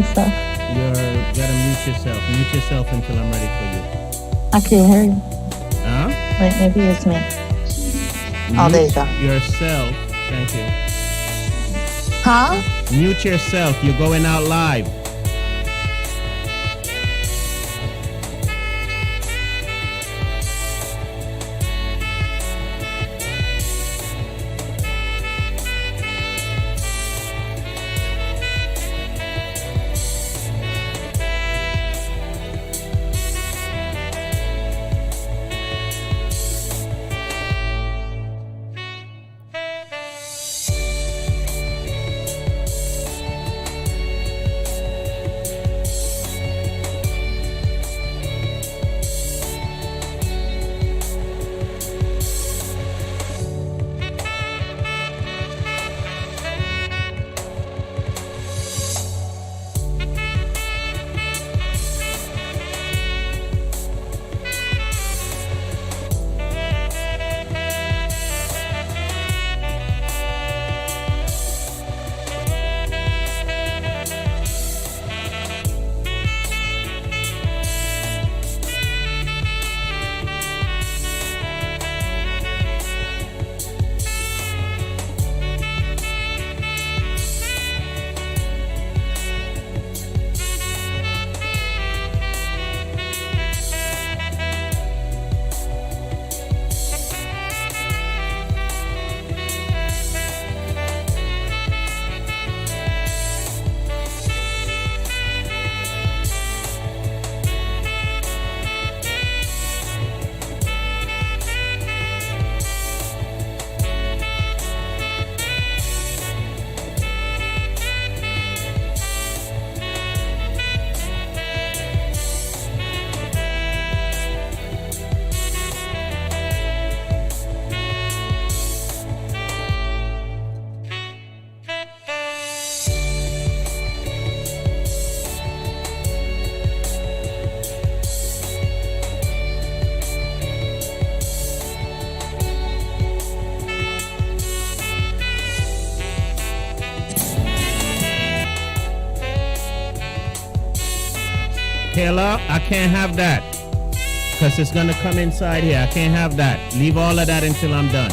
stuff. You're gotta mute yourself. Mute yourself until I'm ready for you. I can't hear you. Huh? Wait, maybe it's me. Oh, there you go. Yourself. Thank you. Huh? Mute yourself. You're going out live. Kayla, I can't have that. Because it's going to come inside here. I can't have that. Leave all of that until I'm done.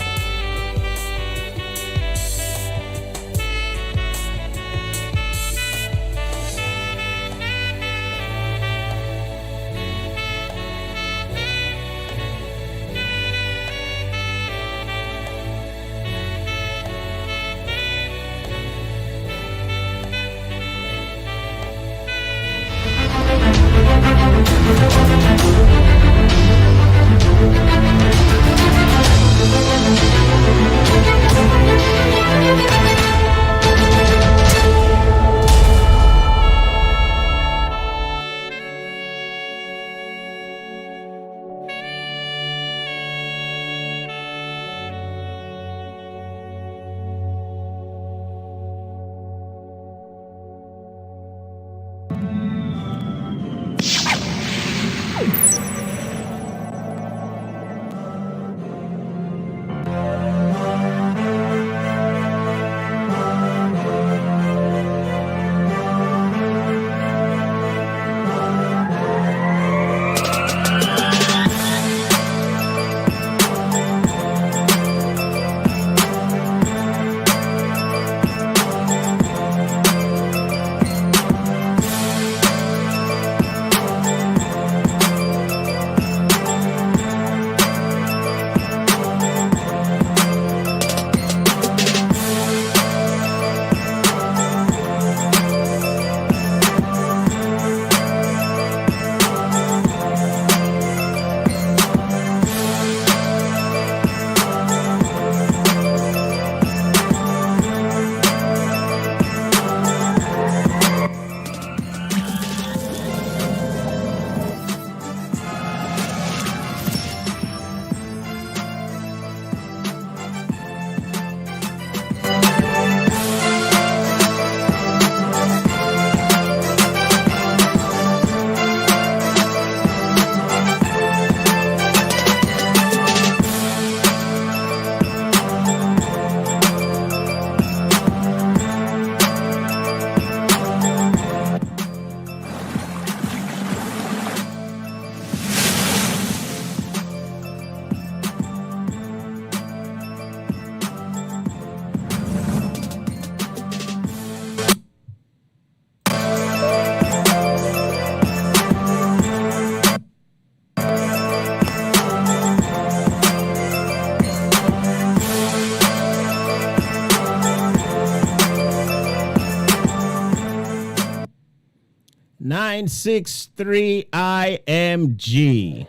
963 IMG.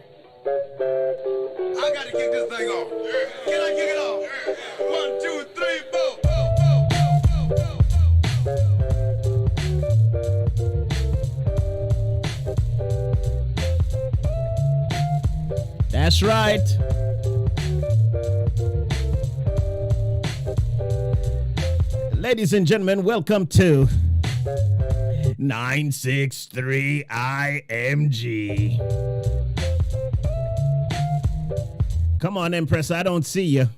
I got to kick this thing off. Can I kick it off? 1, 2, 3, 4. That's right. Ladies and gentlemen, welcome to 963 IMG. Come on, Empress, I don't see you.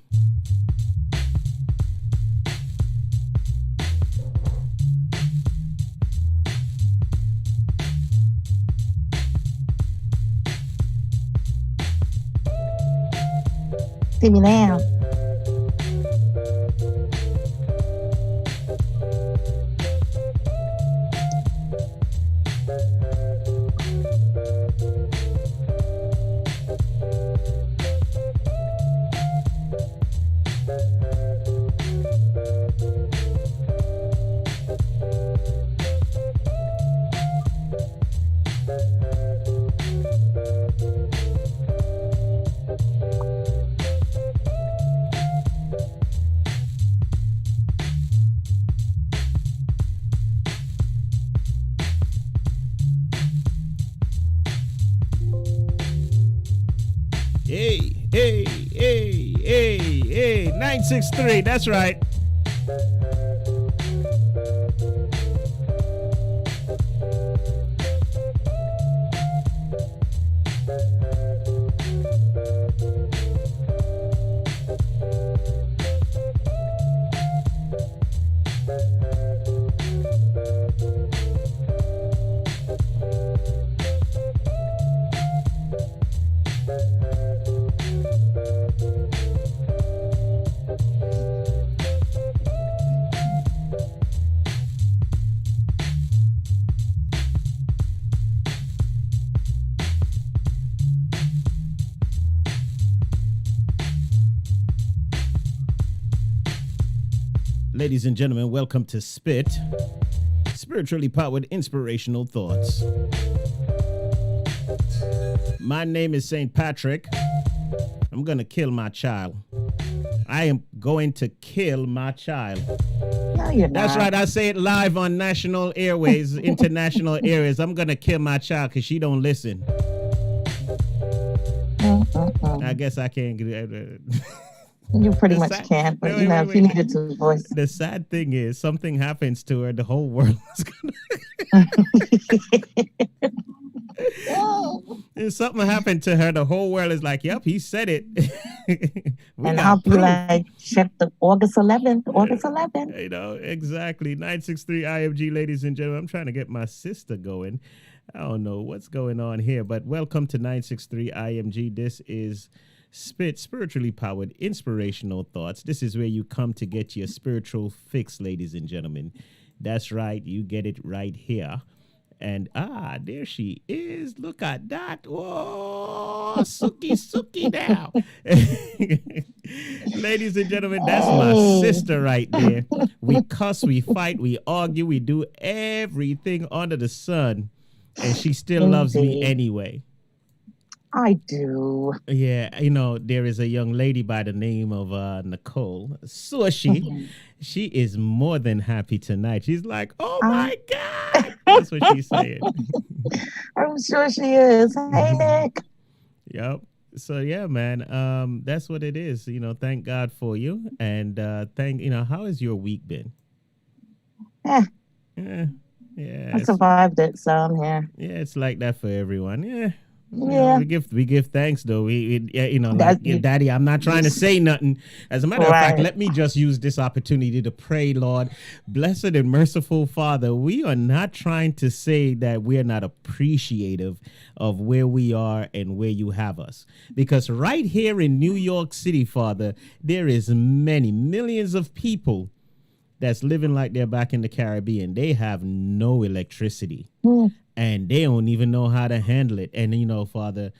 See me now. Hey, 963, that's right. Ladies and gentlemen, welcome to Spit, spiritually powered inspirational thoughts. My name is St. Patrick. I'm going to kill my child. I am going to kill my child. No, you're not. That's right. I say it live on national airways, international areas. I'm going to kill my child because she don't listen. I guess I can't get it. You pretty much can't, but if you needed to voice. The sad thing is, something happens to her, the whole world is gonna. If something happened to her, the whole world is like, "Yep, he said it." And I'll be like, "Check the August 11th, August 11th." You know, exactly. 963 IMG, ladies and gentlemen. I'm trying to get my sister going. I don't know what's going on here, but welcome to 963 IMG. This is Spit, spiritually powered inspirational thoughts. This is where you come to get your spiritual fix, ladies and gentlemen. That's right. You get it right here. And there she is. Look at that. Whoa, Suki now. Ladies and gentlemen, that's my sister right there. We cuss, we fight, we argue, we do everything under the sun. And she still loves me anyway. I do. Yeah, you know, there is a young lady by the name of Nicole. So she is more than happy tonight. She's like, "Oh my God." That's what she's saying. I'm sure she is. Hey, Nick. Yep. So yeah, man. That's what it is. You know, thank God for you. And how has your week been? Yeah. I survived it, so I'm here. Yeah, it's like that for everyone. Yeah. Yeah. We give thanks though. Daddy, I'm not trying to say nothing. As a matter of fact, let me just use this opportunity to pray, Lord, blessed and merciful Father. We are not trying to say that we're not appreciative of where we are and where you have us, because right here in New York City, Father, there is many millions of people that's living like they're back in the Caribbean. They have no electricity. And they don't even know how to handle it. And, Father,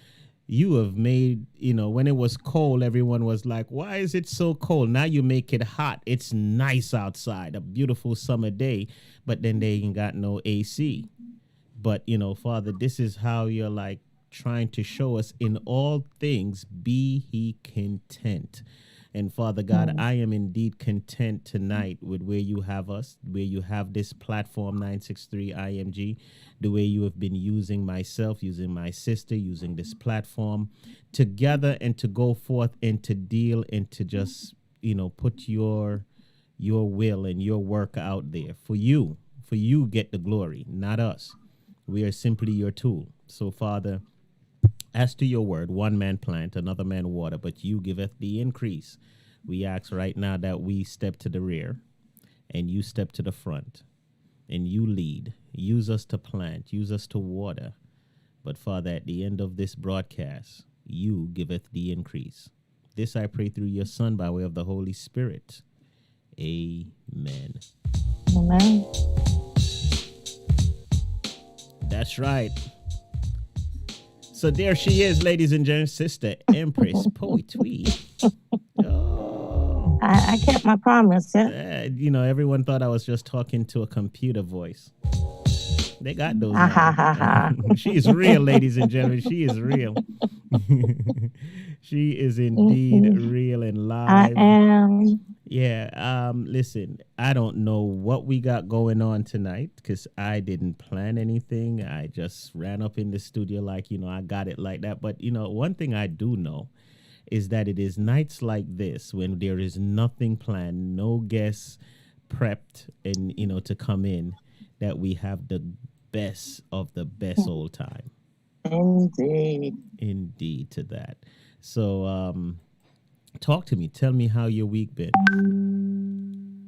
you have made, when it was cold, everyone was like, why is it so cold? Now you make it hot. It's nice outside, a beautiful summer day. But then they ain't got no AC. But, Father, this is how you're like trying to show us in all things, be he content. And Father God, I am indeed content tonight with where you have us, where you have this platform 963 IMG, the way you have been using myself, using my sister, using this platform together and to go forth and to deal and to just, put your will and your work out there for you get the glory, not us. We are simply your tool. So Father, as to your word, one man plant, another man water, but you giveth the increase. We ask right now that we step to the rear and you step to the front and you lead. Use us to plant, use us to water. But Father, at the end of this broadcast, you giveth the increase. This I pray through your Son by way of the Holy Spirit. Amen. Amen. That's right. So there she is, ladies and gentlemen, Sister Empress Poetry. Oh. I kept my promise. Yeah. Everyone thought I was just talking to a computer voice. They got those. She is real, ladies and gentlemen. She is real. She is indeed real and live. I am. Yeah. Listen, I don't know what we got going on tonight because I didn't plan anything. I just ran up in the studio like, I got it like that. But, one thing I do know is that it is nights like this when there is nothing planned, no guests prepped and, to come in, that we have the best of the best old time. Indeed to that. So, talk to me. Tell me how your week been.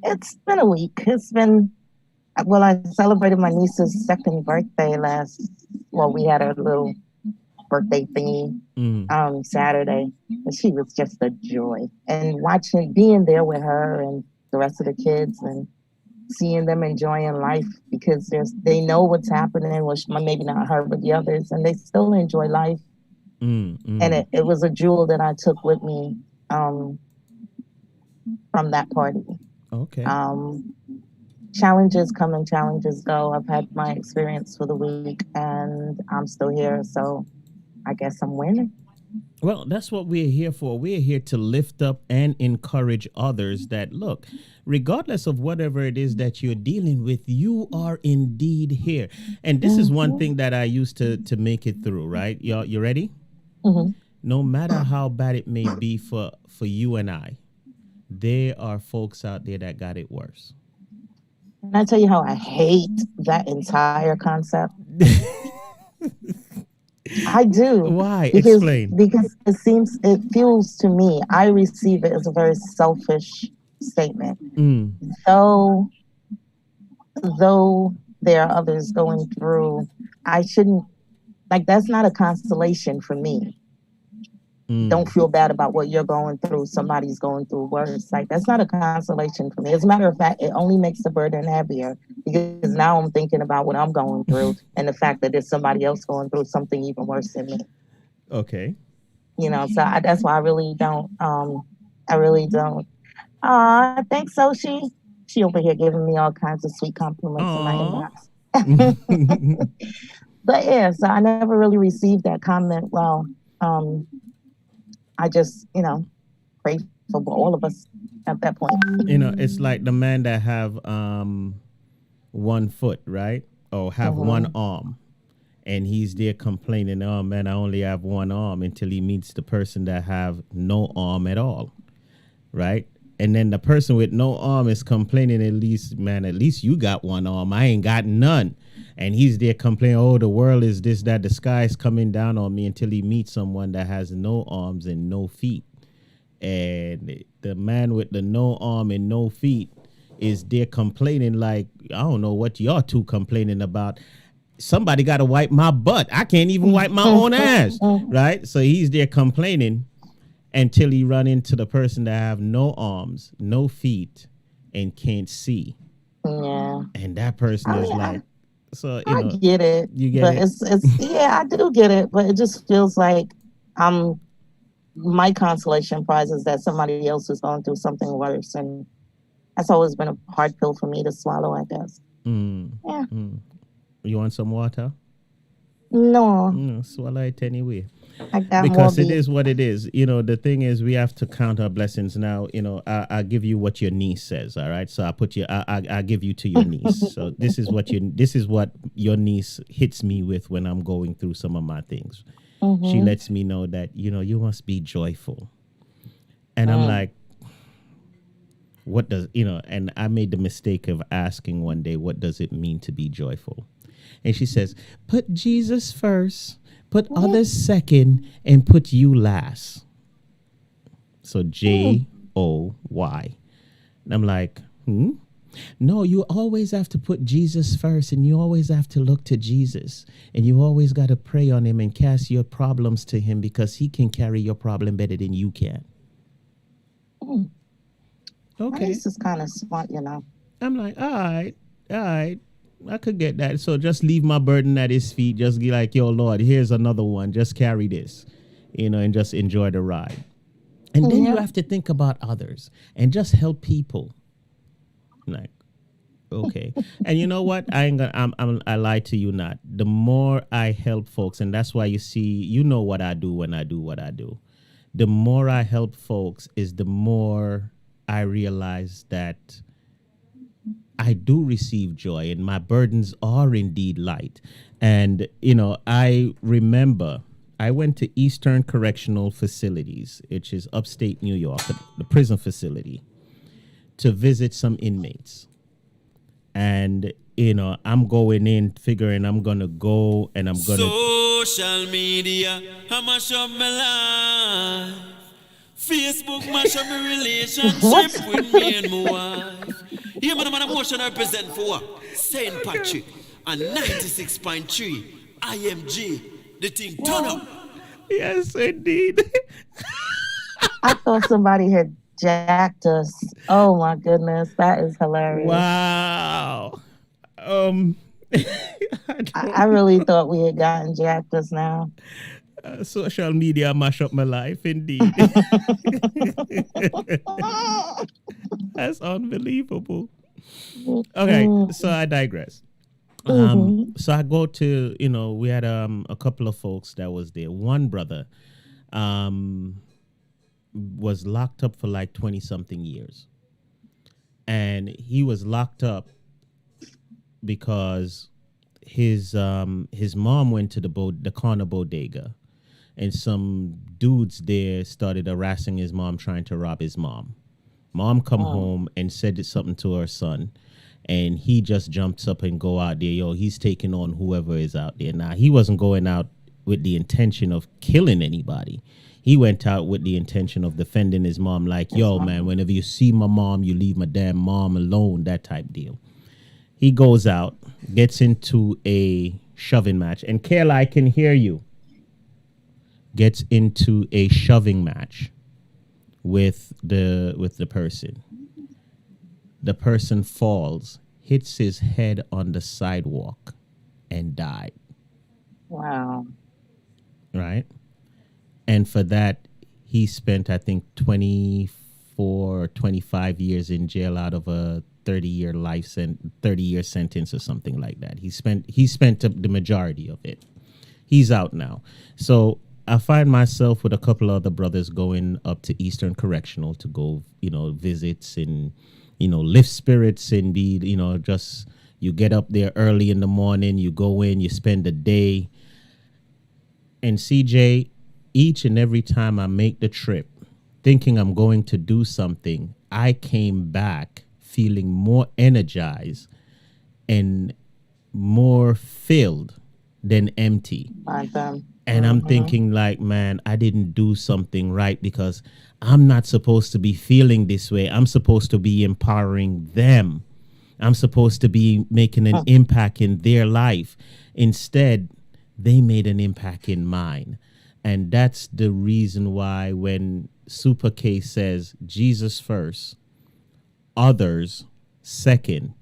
It's been a week. I celebrated my niece's second birthday we had a little birthday thingy Saturday. And she was just a joy. And being there with her and the rest of the kids and seeing them enjoying life because they know what's happening, maybe not her, but the others, and they still enjoy life. And it was a jewel that I took with me from that party. Okay. Challenges come and challenges go. I've had my experience for the week and I'm still here, so I guess I'm winning. Well, that's what we're here for. We're here to lift up and encourage others that, look, regardless of whatever it is that you're dealing with, you are indeed here. And this is one thing that I used to make it through, right? You ready? Mm-hmm. No matter how bad it may be for you and I, there are folks out there that got it worse. Can I tell you how I hate that entire concept? I do. Why? Because it feels to me, I receive it as a very selfish statement. Though there are others going through, I shouldn't, that's not a consolation for me. Don't feel bad about what you're going through. Somebody's going through worse. That's not a consolation for me. As a matter of fact, it only makes the burden heavier because now I'm thinking about what I'm going through and the fact that there's somebody else going through something even worse than me. Okay. So that's why I really don't. Thanks, Soshi. She over here giving me all kinds of sweet compliments in my inbox. But yeah, so I never really received that comment. Well, I just, pray for all of us at that point. It's like the man that have 1 foot, right? Or have one arm. And he's there complaining, oh man, I only have one arm, until he meets the person that have no arm at all. Right? And then the person with no arm is complaining, at least you got one arm. I ain't got none. And he's there complaining, oh, the world is this, that, the sky's coming down on me, until he meets someone that has no arms and no feet. And the man with the no arm and no feet is there complaining like, I don't know what y'all two complaining about. Somebody got to wipe my butt. I can't even wipe my own ass. Right? So he's there complaining until he run into the person that have no arms, no feet, and can't see. Yeah. And that person is like, so I get it. You get it? It's yeah, I do get it, but it just feels like my consolation prize is that somebody else is going through something worse, and that's always been a hard pill for me to swallow, I guess. Yeah. You want some water? No, Swallow it anyway. I got more Because it beef. is what it is. The thing is, we have to count our blessings now. I give you what your niece says. All right. So I give you to your niece. So this is what your niece hits me with when I'm going through some of my things. She Mm-hmm. lets me know that, you must be joyful. And I'm Mm. like, what does, and I made the mistake of asking one day, what does it mean to be joyful? And she says, put Jesus first, put others second, and put you last. So Joy. And I'm like, No, you always have to put Jesus first, and you always have to look to Jesus, and you always got to pray on him and cast your problems to him because he can carry your problem better than you can. Mm. My Okay. niece is kind of smart, I'm like, all right, I could get that. So just leave my burden at his feet. Just be like, yo, Lord, here's another one. Just carry this, and just enjoy the ride. And then you Yeah. have to think about others and just help people. Like, okay. And you know what? I ain't gonna. I lie to you not. The more I help folks, and that's why you see, what I do when I do what I do. The more I help folks, is the more I realize that I do receive joy, and my burdens are indeed light. And I remember I went to Eastern Correctional Facilities, which is upstate New York, the prison facility, to visit some inmates. And I'm going in figuring I'm gonna go and I'm gonna Social media, I mash up my life. Facebook mash up my What? relationship with me and my wife. Yeah, man, I'm emotion I represent for what? Saint Patrick and 96.3 IMG. The thing turn up. yes, indeed. I thought somebody had jacked us. Oh my goodness, that is hilarious. Wow. I I really thought we had gotten jacked just now. social media mash up my life, indeed. That's unbelievable. Okay, so I digress. Mm-hmm. So I go to, we had a couple of folks that was there. One brother was locked up for like 20 something years. And he was locked up because his mom went to the corner bodega, and some dudes there started harassing his mom, trying to rob his mom. Mom come home and said something to her son, and he just jumps up and go out there. Yo, he's taking on whoever is out there. Now, he wasn't going out with the intention of killing anybody. He went out with the intention of defending his mom, like, yo, man, whenever you see my mom, you leave my damn mom alone, that type deal. He goes out, gets into a shoving match, and Kayla, I can hear you. Gets into a shoving match with the person. The person falls, hits his head on the sidewalk, and died. Wow. Right? And for that, he spent, I think, 24 or 25 years in jail out of a 30-year 30-year sentence or something like that. He spent the majority of it. He's out now. So I find myself with a couple of other brothers going up to Eastern Correctional to go, visits and, lift spirits and be, just you get up there early in the morning, you go in, you spend the day. And CJ, each and every time I make the trip, thinking I'm going to do something, I came back feeling more energized and more filled than empty. And I'm thinking like, man, I didn't do something right because I'm not supposed to be feeling this way. I'm supposed to be empowering them. I'm supposed to be making an impact in their life. Instead, they made an impact in mine. And that's the reason why when Super K says Jesus first, others second,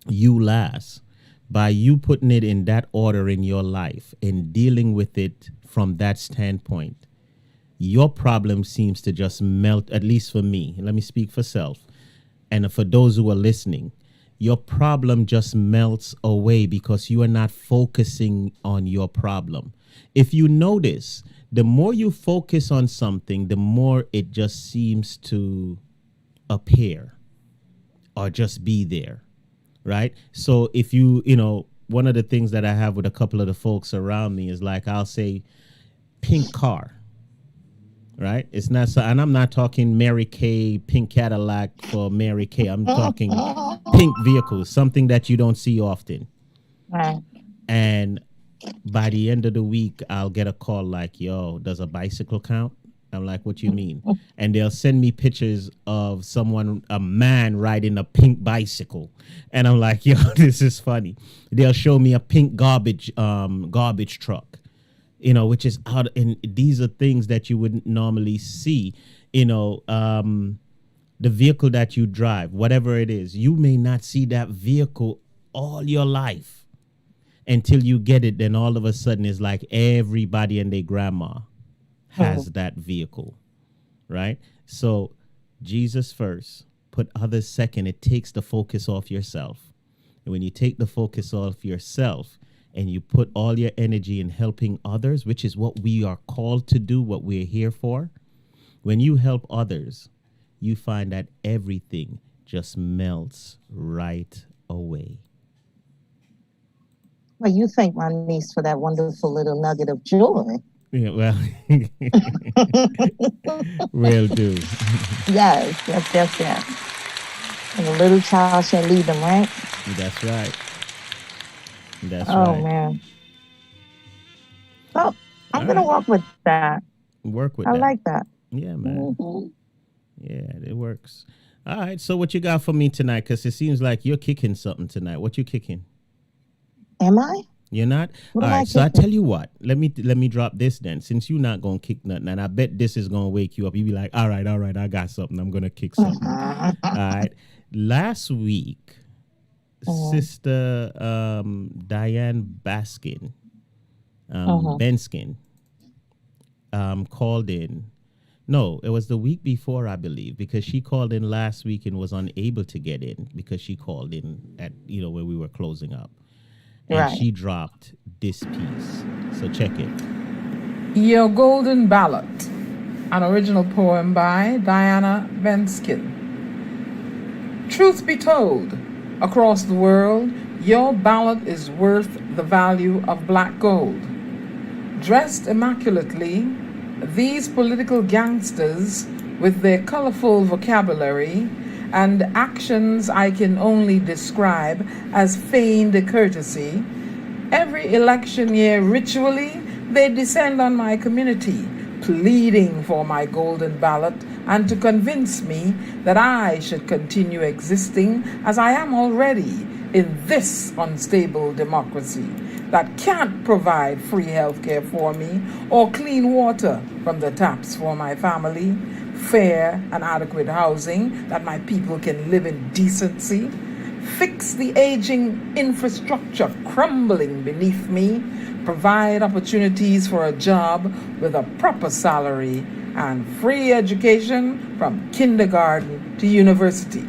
you last, by you putting it in that order in your life and dealing with it from that standpoint, your problem seems to just melt, at least for me. Let me speak for self. And for those who are listening, your problem just melts away because you are not focusing on your problem. If you notice, the more you focus on something, the more it just seems to appear or just be there, right? So if one of the things that I have with a couple of the folks around me is like, I'll say pink car, right? It's not so, and I'm not talking Mary Kay, pink Cadillac for Mary Kay. I'm talking pink vehicles, something that you don't see often. Right. And by the end of the week, I'll get a call like, yo, does a bicycle count? I'm like, what you mean? And they'll send me pictures of a man riding a pink bicycle. And I'm like, yo, this is funny. They'll show me a pink garbage truck, which is out. And these are things that you wouldn't normally see, the vehicle that you drive, whatever it is, you may not see that vehicle all your life until you get it. Then all of a sudden it's like everybody and their grandma has that vehicle, right? So Jesus first, put others second. It takes the focus off yourself. And when you take the focus off yourself and you put all your energy in helping others, which is what we are called to do, what we're here for, when you help others, you find that everything just melts right away. Well, you thank my niece for that wonderful little nugget of joy. Yeah, well, will do. Yes. And the little child shall lead them, right? That's right. That's right. Oh, man. So, I'm going to work with that. Work with that. I like that. Yeah, man. Mm-hmm. Yeah, it works. All right, so what you got for me tonight? Because it seems like you're kicking something tonight. What you kicking? Am I? You're not? All right, so I tell you what. Let me drop this then. Since you're not going to kick nothing, and I bet this is going to wake you up. You be like, all right, I got something. I'm going to kick something. All right. Last week, Sister Diane Baskin, Benskin, called in. No, it was the week before, I believe, because she called in last week and was unable to get in because she called in at, when we were closing up. And she dropped this piece. So check it. Your Golden Ballot, an original poem by Diana Benskin. Truth be told, across the world, your ballot is worth the value of black gold. Dressed immaculately, these political gangsters, with their colorful vocabulary and actions I can only describe as feigned courtesy, every election year ritually they descend on my community, pleading for my golden ballot and to convince me that I should continue existing as I am already in this unstable democracy that can't provide free health care for me or clean water from the taps for my family, fair and adequate housing that my people can live in decency, fix the aging infrastructure crumbling beneath me, provide opportunities for a job with a proper salary and free education from kindergarten to university.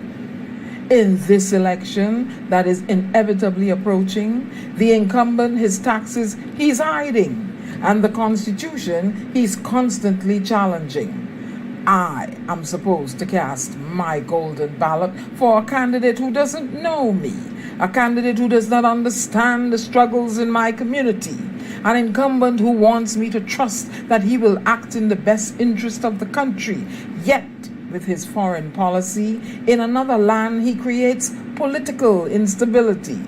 In this election that is inevitably approaching, the incumbent, his taxes, he's hiding, and the Constitution, he's constantly challenging. I am supposed to cast my golden ballot for a candidate who doesn't know me, a candidate who does not understand the struggles in my community, an incumbent who wants me to trust that he will act in the best interest of the country, yet with his foreign policy, in another land he creates political instability.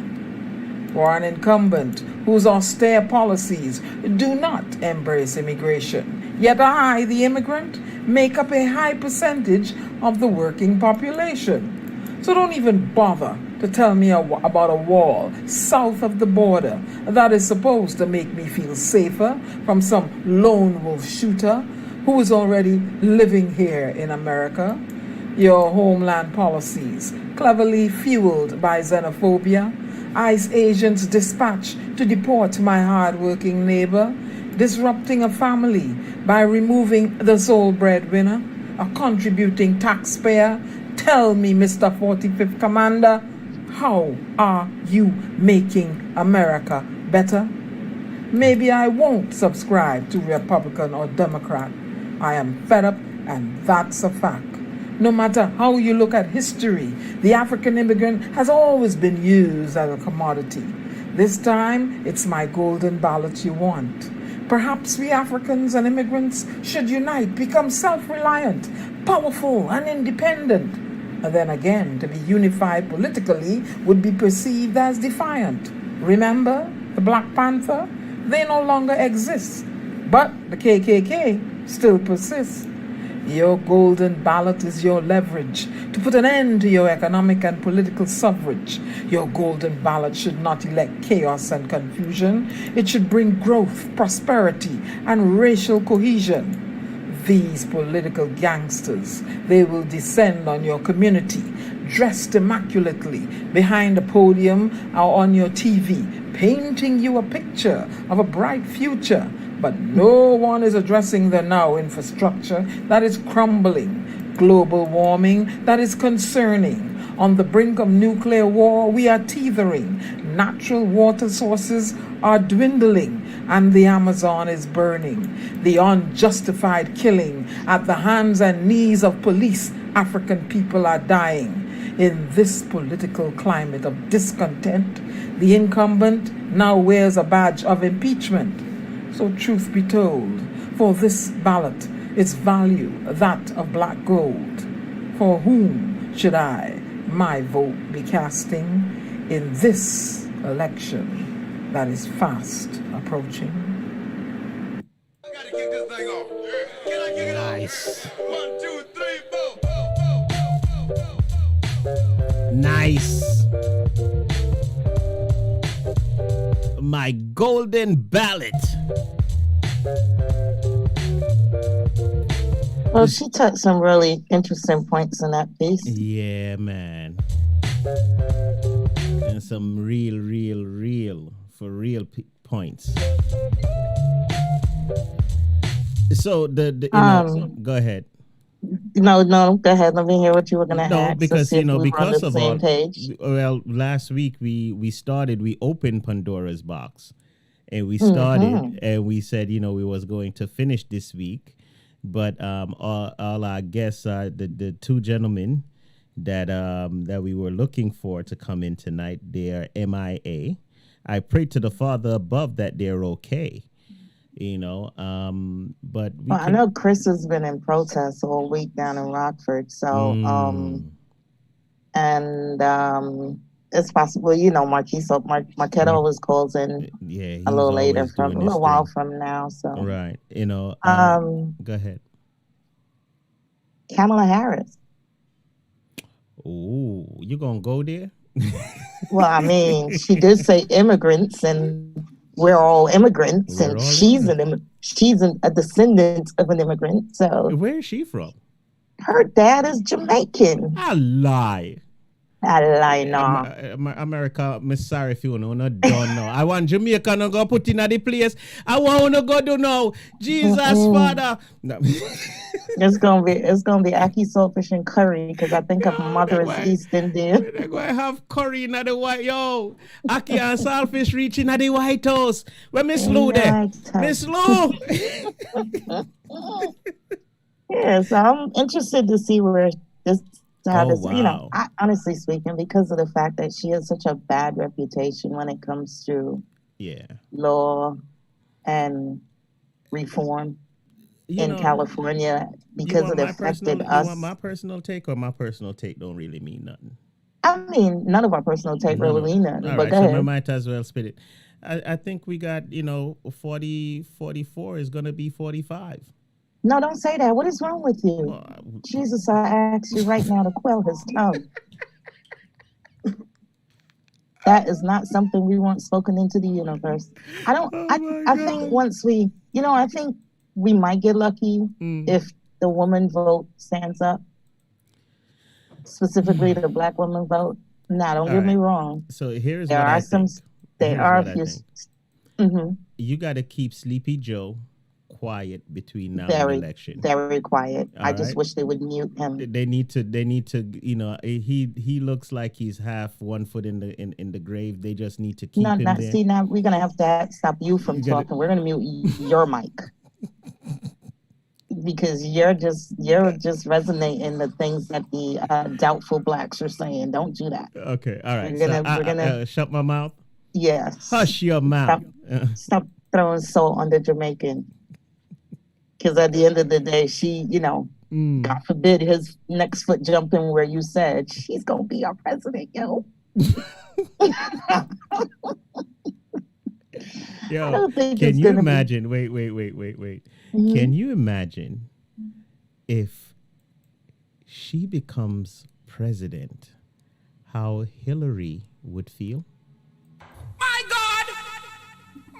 For an incumbent whose austere policies do not embrace immigration, yet I, the immigrant, make up a high percentage of the working population. So don't even bother to tell me about a wall south of the border that is supposed to make me feel safer from some lone wolf shooter who is already living here in America. Your homeland policies, cleverly fueled by xenophobia, ICE agents dispatched to deport my hard-working neighbor, disrupting a family by removing the sole breadwinner, a contributing taxpayer. Tell me, Mr. 45th Commander, How are you making America better? Maybe I won't subscribe to Republican or Democrat. I am fed up, and that's a fact. No matter how you look at history, the African immigrant has always been used as a commodity. This time, it's my golden ballot you want. Perhaps we Africans and immigrants should unite, become self-reliant, powerful, and independent. And then again, to be unified politically would be perceived as defiant. Remember the Black Panther? They no longer exist, but the KKK still persists. Your golden ballot is your leverage to put an end to your economic and political suffrage. Your golden ballot should not elect chaos and confusion. It should bring growth, prosperity, and racial cohesion. These political gangsters, they will descend on your community, dressed immaculately, behind a podium or on your TV, painting you a picture of a bright future. But no one is addressing the now infrastructure that is crumbling, global warming that is concerning. On the brink of nuclear war, we are teetering. Natural water sources are dwindling, and the Amazon is burning. The unjustified killing at the hands and knees of police, African people are dying. In this political climate of discontent, the incumbent now wears a badge of impeachment. So truth be told, for this ballot, its value that of black gold. For whom should I, my vote, be casting in this election that is fast approaching? I gotta kick this thing off. Can I kick it off? Nice. 1, 2, 3, 4. Nice. My golden ballot. Well, she touched some really interesting points in that piece. Yeah, man. And some real points. So go ahead. No, go ahead. Let me hear what you were going to ask. No, because because of all. Page. Well, last week we opened Pandora's box, and we started and we said we was going to finish this week, but all our guests are the two gentlemen that we were looking for to come in tonight. They are MIA. I pray to the Father above that they're okay. But I know Chris has been in protest all week down in Rockford, so it's possible, Marquette always calls in a little later a little while from now, so right, go ahead. Kamala Harris. Oh, you gonna go there? Well, I mean, she did say immigrants, and we're all immigrants, and she's a descendant of an immigrant. So where is she from? Her dad is Jamaican. I lie. No. America, I'm sorry if you don't know. I want Jamaica to go put in the place. I want to go do now. Jesus, Father. No. It's gonna be ackee saltfish and curry, because I think her mother is East Indian. They're going to have curry in the White ackee and saltfish reaching at the White House. Where Miss Lou there? Miss Lou. Yeah, so I'm interested to see where this. Wow. I, honestly speaking, because of the fact that she has such a bad reputation when it comes to law and reform in California, because it affected us. You want my personal take, or my personal take don't really mean nothing? I mean, none of our personal take really mean nothing. All but right, go so ahead. we might as well spit it. I think we got 44 is going to be 45. No, don't say that. What is wrong with you? Jesus, I ask you right now to quell his tongue. That is not something we want spoken into the universe. I think once I think we might get lucky if the woman vote stands up. Specifically the black woman vote. Now, don't get me wrong. So here's there what are I some think. there are a few. You got to keep Sleepy Joe quiet between now and Very, election. very quiet. All I just right. wish they would mute him. They need to, he looks like he's half one foot in the grave. They just need to keep him there. See, now we're gonna have to stop you from talking. We're gonna mute your mic because you're just resonating the things that the doubtful blacks are saying. Don't do that. Okay, all right. We're gonna shut my mouth. Yes. Hush your mouth. Stop throwing salt on the Jamaican. Because at the end of the day, she, God forbid his next foot jumping where you said she's gonna be our president, yo. Yo, can you imagine? Wait. Mm-hmm. Can you imagine if she becomes president, how Hillary would feel? My God!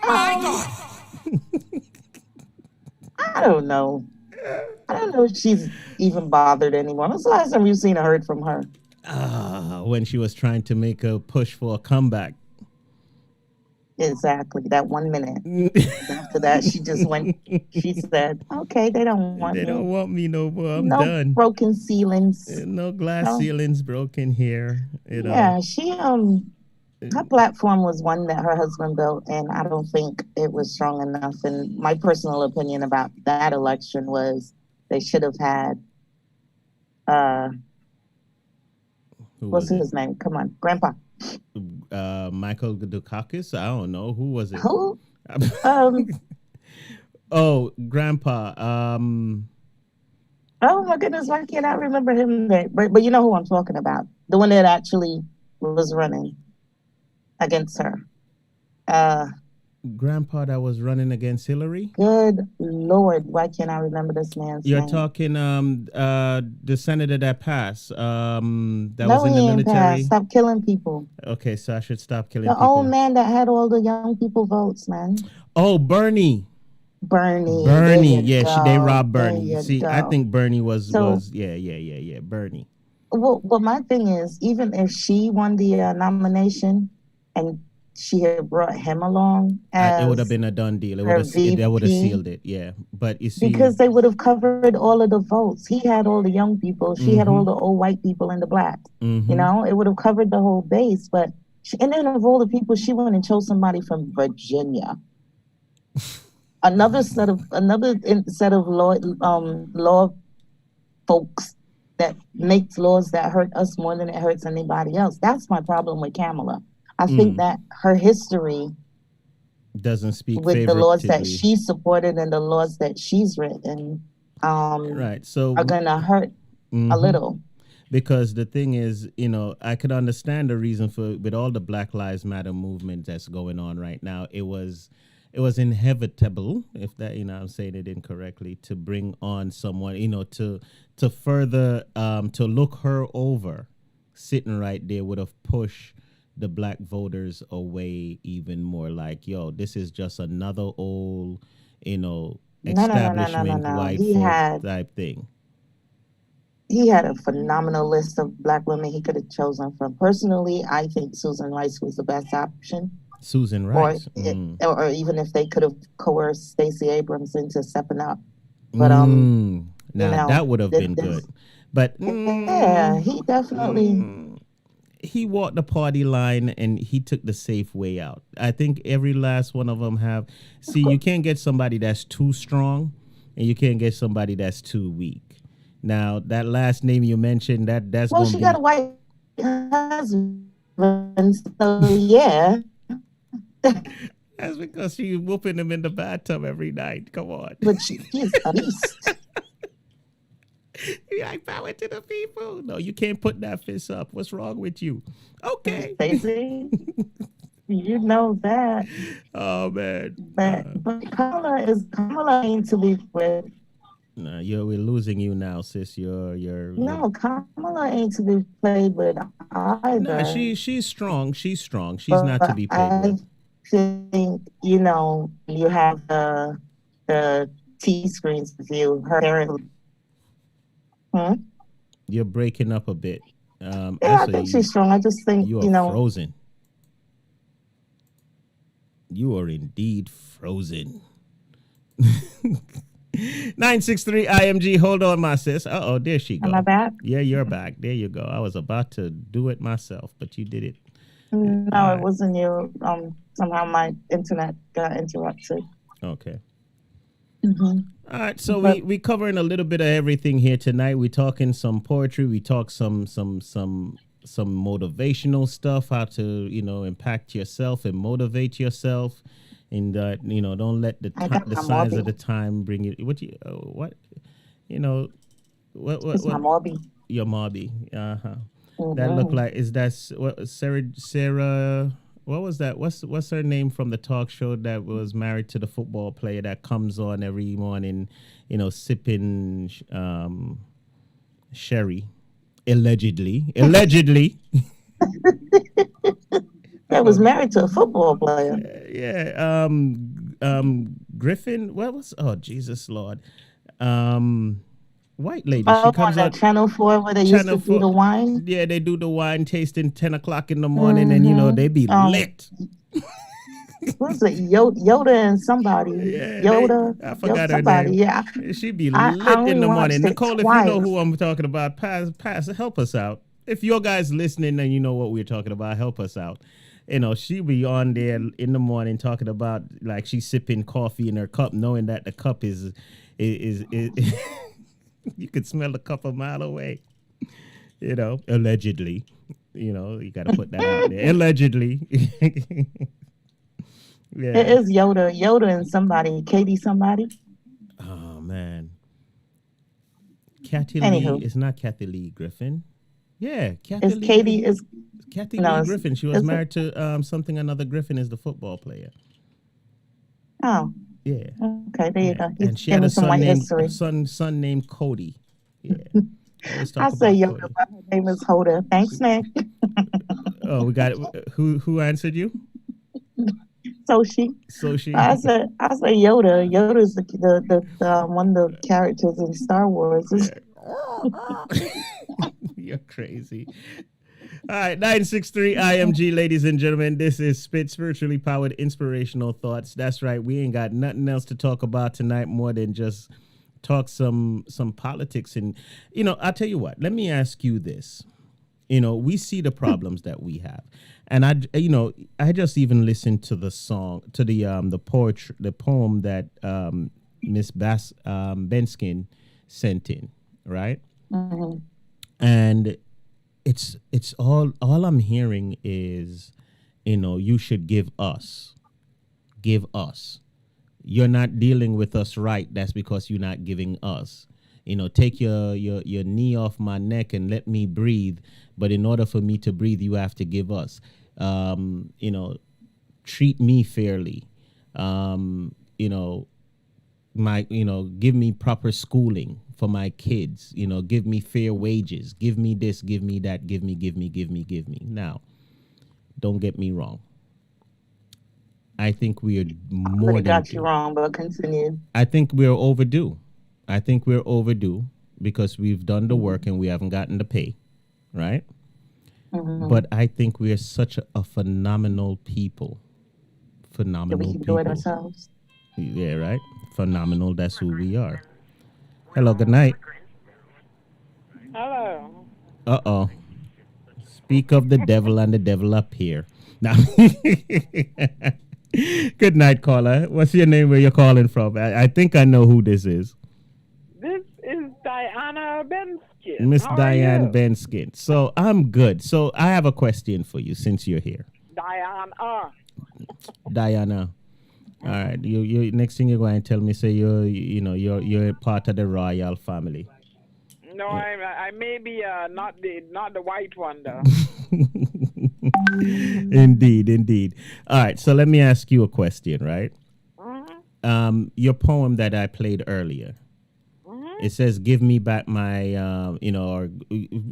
My God! I don't know. I don't know if she's even bothered anymore. When's the last time you've seen or heard from her? When she was trying to make a push for a comeback. Exactly, that 1 minute. After that, she just went, she said, okay, they don't want me. They don't want me no more. I'm no done. No broken ceilings. No glass ceilings broken here. Yeah, she, her platform was one that her husband built, and I don't think it was strong enough. And my personal opinion about that election was they should have had, what's his name? Come on, Grandpa. Michael Dukakis? I don't know. Who was it? Who? Oh, Grandpa. Oh my goodness, why can't I remember him? But you know who I'm talking about. The one that actually was running against her. Grandpa that was running against Hillary? Good Lord, why can't I remember this man's name? You're talking the senator that passed. That was in the military. Passed. Stop killing people. Okay, so I should stop killing people. The old man that had all the young people votes, man. Oh, Bernie. Yeah, they robbed Bernie. See, I think Bernie was yeah, Bernie. Well, my thing is, even if she won the nomination and she had brought him along, it would have been a done deal. They would have sealed it. Yeah, but you see, because they would have covered all of the votes. He had all the young people. She had all the old white people and the blacks. Mm-hmm. It would have covered the whole base. But and then of all the people, she went and chose somebody from Virginia. another set of law folks that makes laws that hurt us more than it hurts anybody else. That's my problem with Kamala. I think that her history doesn't speak with the laws that she supported and the laws that she's written right. So are gonna hurt a little. Because the thing is, I could understand the reason for with all the Black Lives Matter movement that's going on right now. It was inevitable, if that I'm saying it incorrectly, to bring on someone, to further to look her over. Sitting right there would have pushed the black voters away even more. Like, yo, this is just another old, establishment white folk type thing. He had a phenomenal list of black women he could have chosen from. Personally, I think Susan Rice was the best option. Susan Rice. Or even if they could have coerced Stacey Abrams into stepping up. But now that would have been good. But yeah, he definitely he walked the party line and he took the safe way out. I think every last one of them have. See, you can't get somebody that's too strong, and you can't get somebody that's too weak. Now, that last name you mentioned, that's well, she got a white husband, so yeah. That's because she's whooping him in the bathtub every night. Come on. But she's a beast. You're like, power to the people. No, you can't put that fist up. What's wrong with you? Okay. Stacey, you know that. Oh, man. But Kamala ain't to be with. No, we're losing you now, sis. No, Kamala ain't to be played with either. No, she's strong. She's strong. She's not to be played with. I think, you have the T screens with you. Her parents. You're breaking up a bit. I think she's strong. I just think, you are frozen. You are indeed frozen. 963 IMG. Hold on, my sis. There she goes. Am I back? Yeah, you're back. There you go. I was about to do it myself, but you did it. No, it wasn't you. Somehow my internet got interrupted. Okay. Mm-hmm. All right, so we covering a little bit of everything here tonight. We talking some poetry. We talk some motivational stuff. How to impact yourself and motivate yourself, and don't let the signs of the time bring you. What It's my Morby. Your Mobby. Mm-hmm. That look like what Sarah. What was that? What's her name from the talk show that was married to the football player that comes on every morning, sipping sherry, allegedly. That was married to a football player. Yeah. Griffin. What was? Oh, Jesus Lord. White lady. She comes on Channel 4 where they used to do the wine. Yeah, they do the wine tasting 10 o'clock in the morning, and they be lit. Who's it? Yoda and somebody. Yeah, Yoda. I forgot her somebody. name. Yeah, She be lit in the morning. Nicole, if you know who I'm talking about, pass, help us out. If your guys listening and you know what we're talking about, help us out. She be on there in the morning talking about like she's sipping coffee in her cup, knowing that the cup is you could smell the cup a mile away. Allegedly. You got to put that out there. Allegedly. Yeah. It is Yoda and somebody. Katie somebody. Oh man. Kathy Anywho. Lee. It's not Kathy Lee Griffin. Yeah, Kathy Lee Lee Griffin. She was married to something another Griffin is the football player. Oh. Yeah. Okay, there you go. And she had a son named Cody. Yeah. I say Yoda, but her name is Hoda. Thanks, Nick. Oh, we got it. Who answered you? Soshi. I say Yoda. Yoda's the one of the characters in Star Wars. You're crazy. All right, 963 IMG, ladies and gentlemen. This is Spit Spiritually Powered Inspirational Thoughts. That's right. We ain't got nothing else to talk about tonight more than just talk some politics. And, I'll tell you what. Let me ask you this. We see the problems that we have. And I just even listened to the song, to the poetry, the poem that Miss Benskin sent in, right? Mm-hmm. And it's all I'm hearing is, you should give us. You're not dealing with us right. That's because you're not giving us. Take your knee off my neck and let me breathe. But in order for me to breathe, you have to give us. Treat me fairly. Give me proper schooling for my kids. Give me fair wages. Give me this. Give me that. Give me. Now, don't get me wrong. I think we are more than got you wrong, but continue. I think we're overdue. Because we've done the work and we haven't gotten the pay, right? Mm-hmm. But I think we are such a phenomenal people. That we can do it ourselves. Yeah, right? Phenomenal. That's who we are. Hello, good night. Hello. Uh-oh. Speak of the devil and the devil up here. Now, good night, caller. What's your name, where you're calling from? I think I know who this is. This is Diana Benskin. Miss Diane Benskin. So I'm good. So I have a question for you since you're here. Diana. All right. You next thing you're going to tell me, say you're part of the royal family. No, I may be not the white one though. Indeed. All right. So let me ask you a question, right? Mm-hmm. Your poem that I played earlier. It says, give me back my, or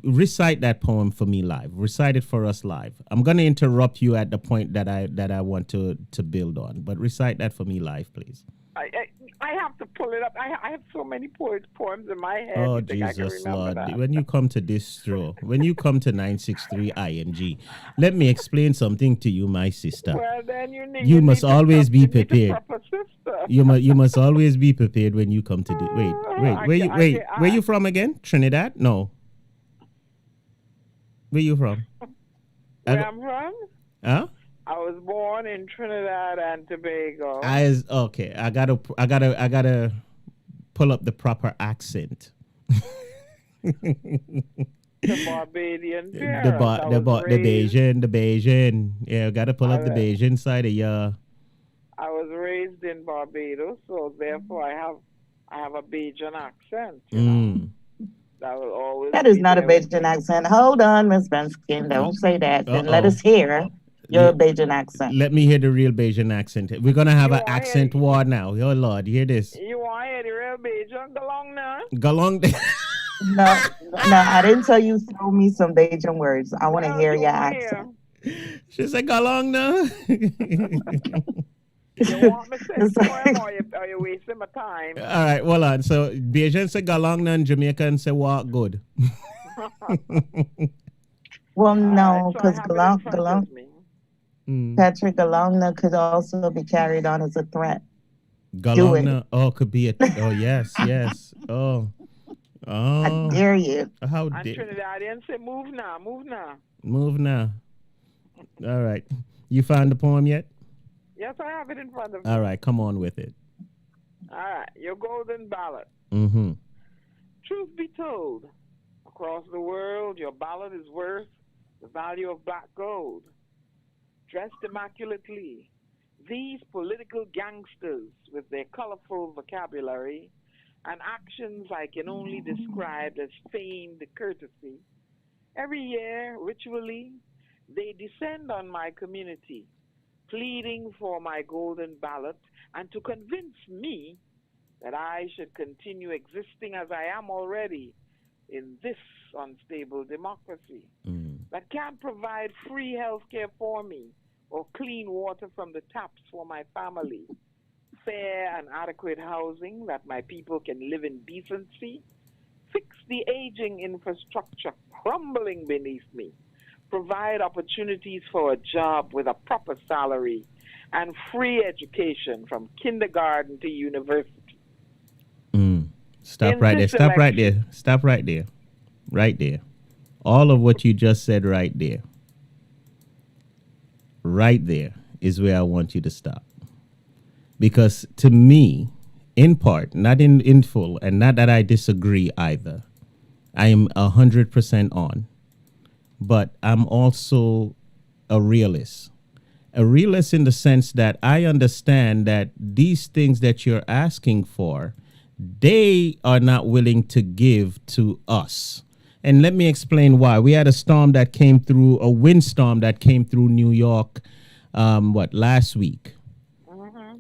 recite that poem for me live. Recite it for us live. I'm going to interrupt you at the point that I want to build on. But recite that for me live, please. I have to pull it up. I have so many poems in my head. Oh, Jesus, Lord. When you come to distro, when you come to 963 IMG, let me explain something to you, my sister. Well, then you must always be prepared. You must always be prepared when you come to the where you from again? Trinidad? No. Where you from? Where I'm from? Huh? I was born in Trinidad and Tobago. Okay. I gotta pull up the proper accent. The Barbadian parents. The Bayesian. Yeah, gotta pull up the Bayesian side of ya. I was raised in Barbados, so therefore I have a Bajan accent. You know? That will always. That is not a Bajan accent. Hold on, Miss Benskin. Don't say that. Then let us hear your Bajan accent. Let me hear the real Bajan accent. We're gonna have an accent war now. Oh Lord, hear this. You want to hear the real Bajan? Galong. No, I didn't tell you throw me some Bajan words. I want to hear your accent. She said galong now. You want me to say poem or you wasting my time? All right, hold on. So Bajan say galong now and Jamaican say walk good. Well, no, because galong, Patrick Galongna could also be carried on as a threat. Galongna, could be a. Oh yes. Oh. I dare you. How dare you? Trinidadian say move now. All right. You found the poem yet? Yes, I have it in front of me. All right, come on with it. All right, your golden ballot. Mm-hmm. Truth be told, across the world, your ballot is worth the value of black gold. Dressed immaculately, these political gangsters with their colorful vocabulary and actions I can only describe as feigned courtesy, every year, ritually, they descend on my community, pleading for my golden ballot and to convince me that I should continue existing as I am already in this unstable democracy that can't provide free health care for me or clean water from the taps for my family, fair and adequate housing that my people can live in decency, fix the aging infrastructure crumbling beneath me, provide opportunities for a job with a proper salary, and free education from kindergarten to university. Stop right there. Right there. All of what you just said right there. Right there is where I want you to stop. Because to me, in part, not in full, and not that I disagree either, I am 100% on. But I'm also a realist. A realist in the sense that I understand that these things that you're asking for, they are not willing to give to us. And let me explain why. We had a windstorm that came through New York, last week,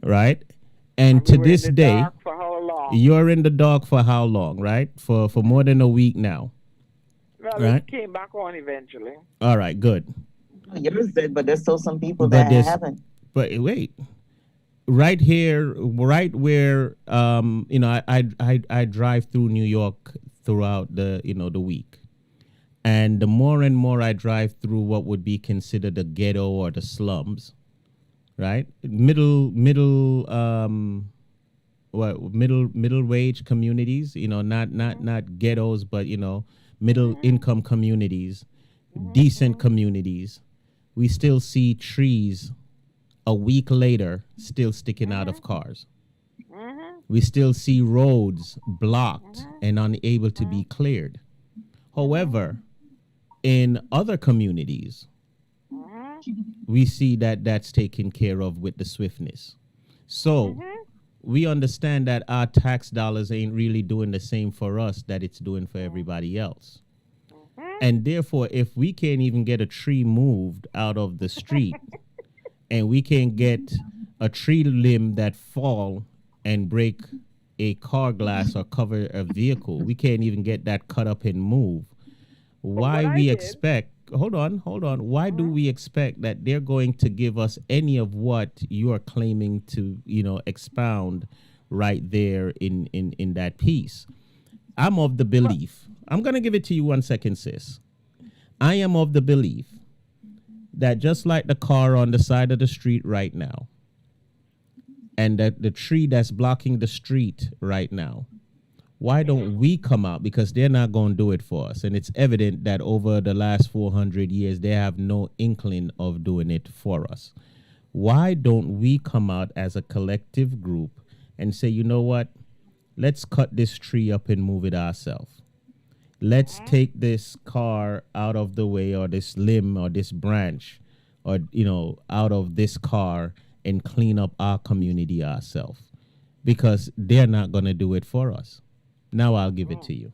right? And to this day, you're in the dark for how long, right? For more than a week now. Well, right? It came back on eventually. All right, good. Yours did, but there's still some people that haven't. But wait, right here, right where I drive through New York throughout the week, and the more and more I drive through what would be considered the ghetto or the slums, right? Middle wage communities, not ghettos, but middle income communities, decent communities. We still see trees a week later still sticking out of cars. We still see roads blocked and unable to be cleared. However, in other communities, we see that that's taken care of with the swiftness. So we understand that our tax dollars ain't really doing the same for us that it's doing for everybody else. And therefore, if we can't even get a tree moved out of the street and we can't get a tree limb that fall and break a car glass or cover a vehicle, we can't even get that cut up and move. Why do we expect that they're going to give us any of what you are claiming to, expound right there in that piece? I'm of the belief, I'm going to give it to you 1 second, sis. I am of the belief that just like the car on the side of the street right now, and that the tree that's blocking the street right now, why don't we come out? Because they're not going to do it for us. And it's evident that over the last 400 years, they have no inkling of doing it for us. Why don't we come out as a collective group and say, you know what? Let's cut this tree up and move it ourselves. Let's take this car out of the way, or this limb or this branch, or, out of this car, and clean up our community ourselves, because they're not going to do it for us. Now I'll give it to you.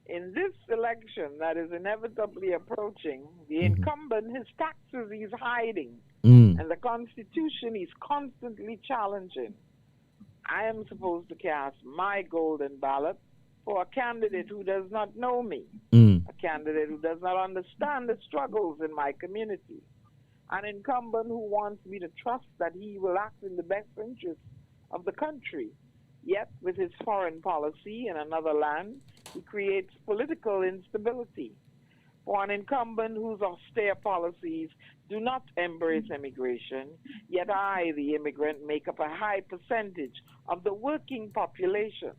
In this election that is inevitably approaching, the incumbent, his taxes he's hiding, and the Constitution he's constantly challenging. I am supposed to cast my golden ballot for a candidate who does not know me, a candidate who does not understand the struggles in my community, an incumbent who wants me to trust that he will act in the best interest of the country. Yet, with his foreign policy in another land, he creates political instability. For an incumbent whose austere policies do not embrace immigration, yet I, the immigrant, make up a high percentage of the working population.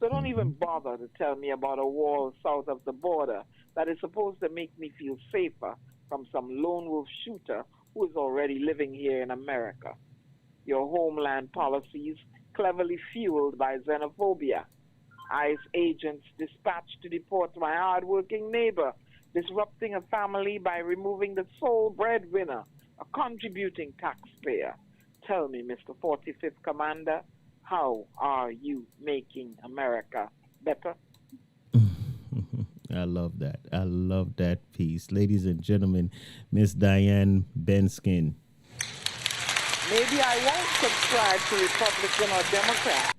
So don't even bother to tell me about a wall south of the border that is supposed to make me feel safer from some lone wolf shooter who is already living here in America. Your homeland policies cleverly fueled by xenophobia. ICE agents dispatched to deport my hard-working neighbor, disrupting a family by removing the sole breadwinner, a contributing taxpayer. Tell me, Mr. 45th Commander, how are you making America better? I love that. I love that piece. Ladies and gentlemen, Miss Diane Benskin. Maybe I won't subscribe to Republican or Democrat.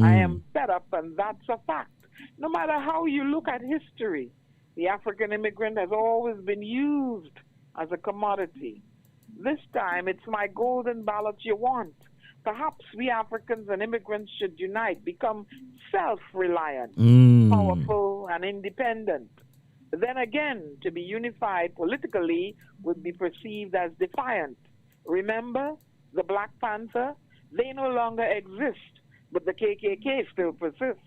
I am fed up, and that's a fact. No matter how you look at history, the African immigrant has always been used as a commodity. This time, it's my golden ballot you want. Perhaps we Africans and immigrants should unite, become self-reliant, powerful, and independent. Then again, to be unified politically would be perceived as defiant. Remember the Black Panther? They no longer exist, but the KKK still persists.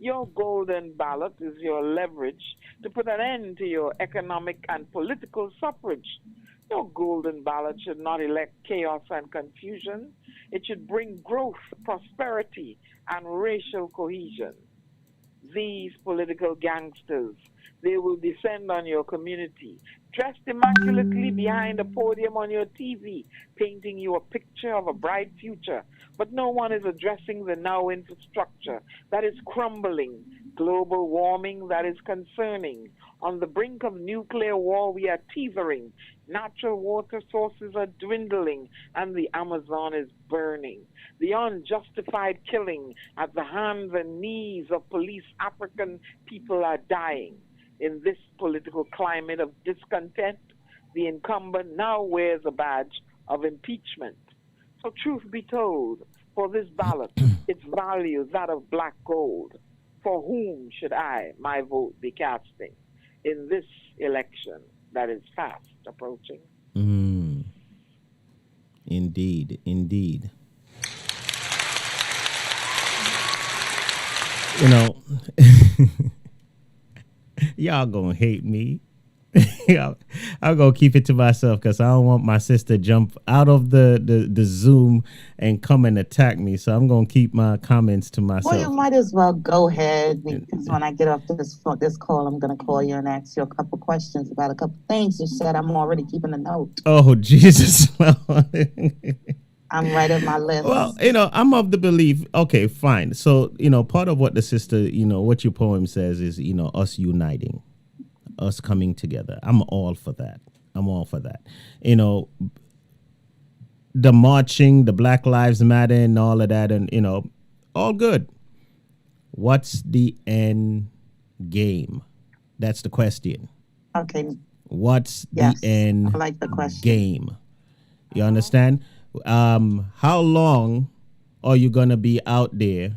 Your golden ballot is your leverage to put an end to your economic and political suffrage. Your golden ballot should not elect chaos and confusion. It should bring growth, prosperity, and racial cohesion. These political gangsters, they will descend on your community, dressed immaculately behind a podium on your TV, painting you a picture of a bright future. But no one is addressing the now infrastructure that is crumbling, global warming that is concerning. On the brink of nuclear war, we are teetering. Natural water sources are dwindling, and the Amazon is burning. The unjustified killing at the hands and knees of police African people are dying. In this political climate of discontent, the incumbent now wears a badge of impeachment. So truth be told, for this ballot, its value is that of black gold. For whom should I, my vote, be casting in this election that is fast approaching? Indeed, indeed. You know, y'all gonna hate me. I'm gonna keep it to myself because I don't want my sister jump out of the Zoom and come and attack me. So I'm gonna keep my comments to myself. Well, you might as well go ahead, because when I get off this call, I'm gonna call you and ask you a couple questions about a couple things you said. I'm already keeping a note. Oh, Jesus. I'm right at my list. Well, I'm of the belief. Okay, fine. So, part of what the sister, what your poem says is, us uniting, us coming together. I'm all for that. The marching, the Black Lives Matter and all of that, and, all good. What's the end game? That's the question. Okay. What's the end I like the question. game? You understand? How long are you going to be out there,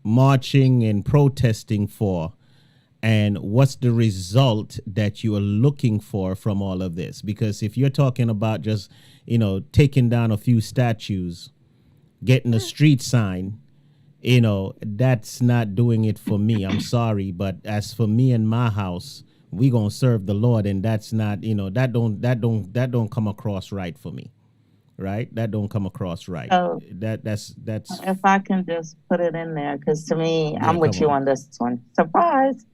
marching and protesting for? and what's the result that you are looking for from all of this? Because if you're talking about just, taking down a few statues, getting a street sign, that's not doing it for me. I'm sorry, but as for me and my house, we gonna serve the Lord, and that's not, that don't come across right for me, right? That don't come across right. So That's. if I can just put it in there, because to me, Yeah, I'm with you on this one. Surprise!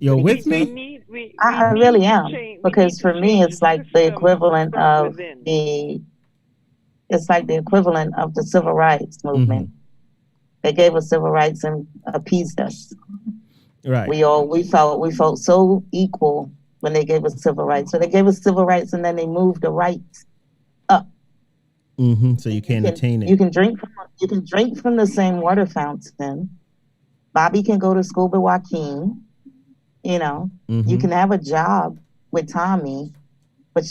You're with me? I really am, because for me, it's like the equivalent of the civil rights movement. They gave us civil rights and appeased us. Right. We felt so equal when they gave us civil rights. So they gave us civil rights, and then they moved the rights up. So you can't attain it. You can drink from the same water fountain. Bobby can go to school with Joaquin. You can have a job with Tommy, but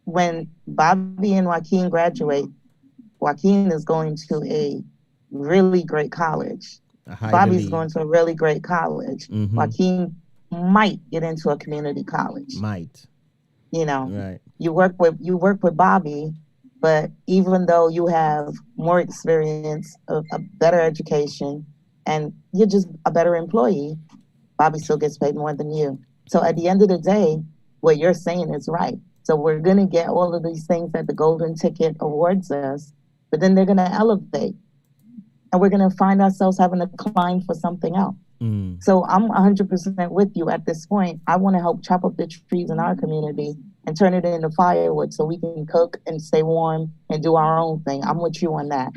when Bobby and Joaquin graduate, Joaquin is going to a really great college. Bobby's going to a really great college. Joaquin might get into a community college. Might. Right. You work with Bobby, but even though you have more experience, a better education, and you're just a better employee, Bobby still gets paid more than you. So at the end of the day, what you're saying is right. So we're going to get all of these things that the golden ticket awards us, but then they're going to elevate. And we're going to find ourselves having to climb for something else. So I'm 100% with you at this point. I want to help chop up the trees in our community and turn it into firewood so we can cook and stay warm and do our own thing. I'm with you on that.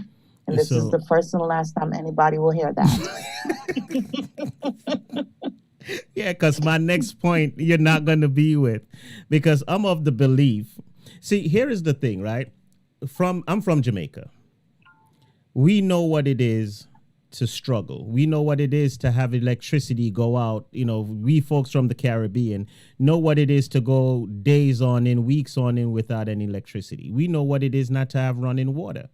And this is the first and the last time anybody will hear that. Yeah, because my next point you're not going to be with, because I'm of the belief. See, here is the thing, right? I'm from Jamaica. We know what it is to struggle. We know what it is to have electricity go out. We folks from the Caribbean know what it is to go days on end, weeks on end without any electricity. We know what it is not to have running water.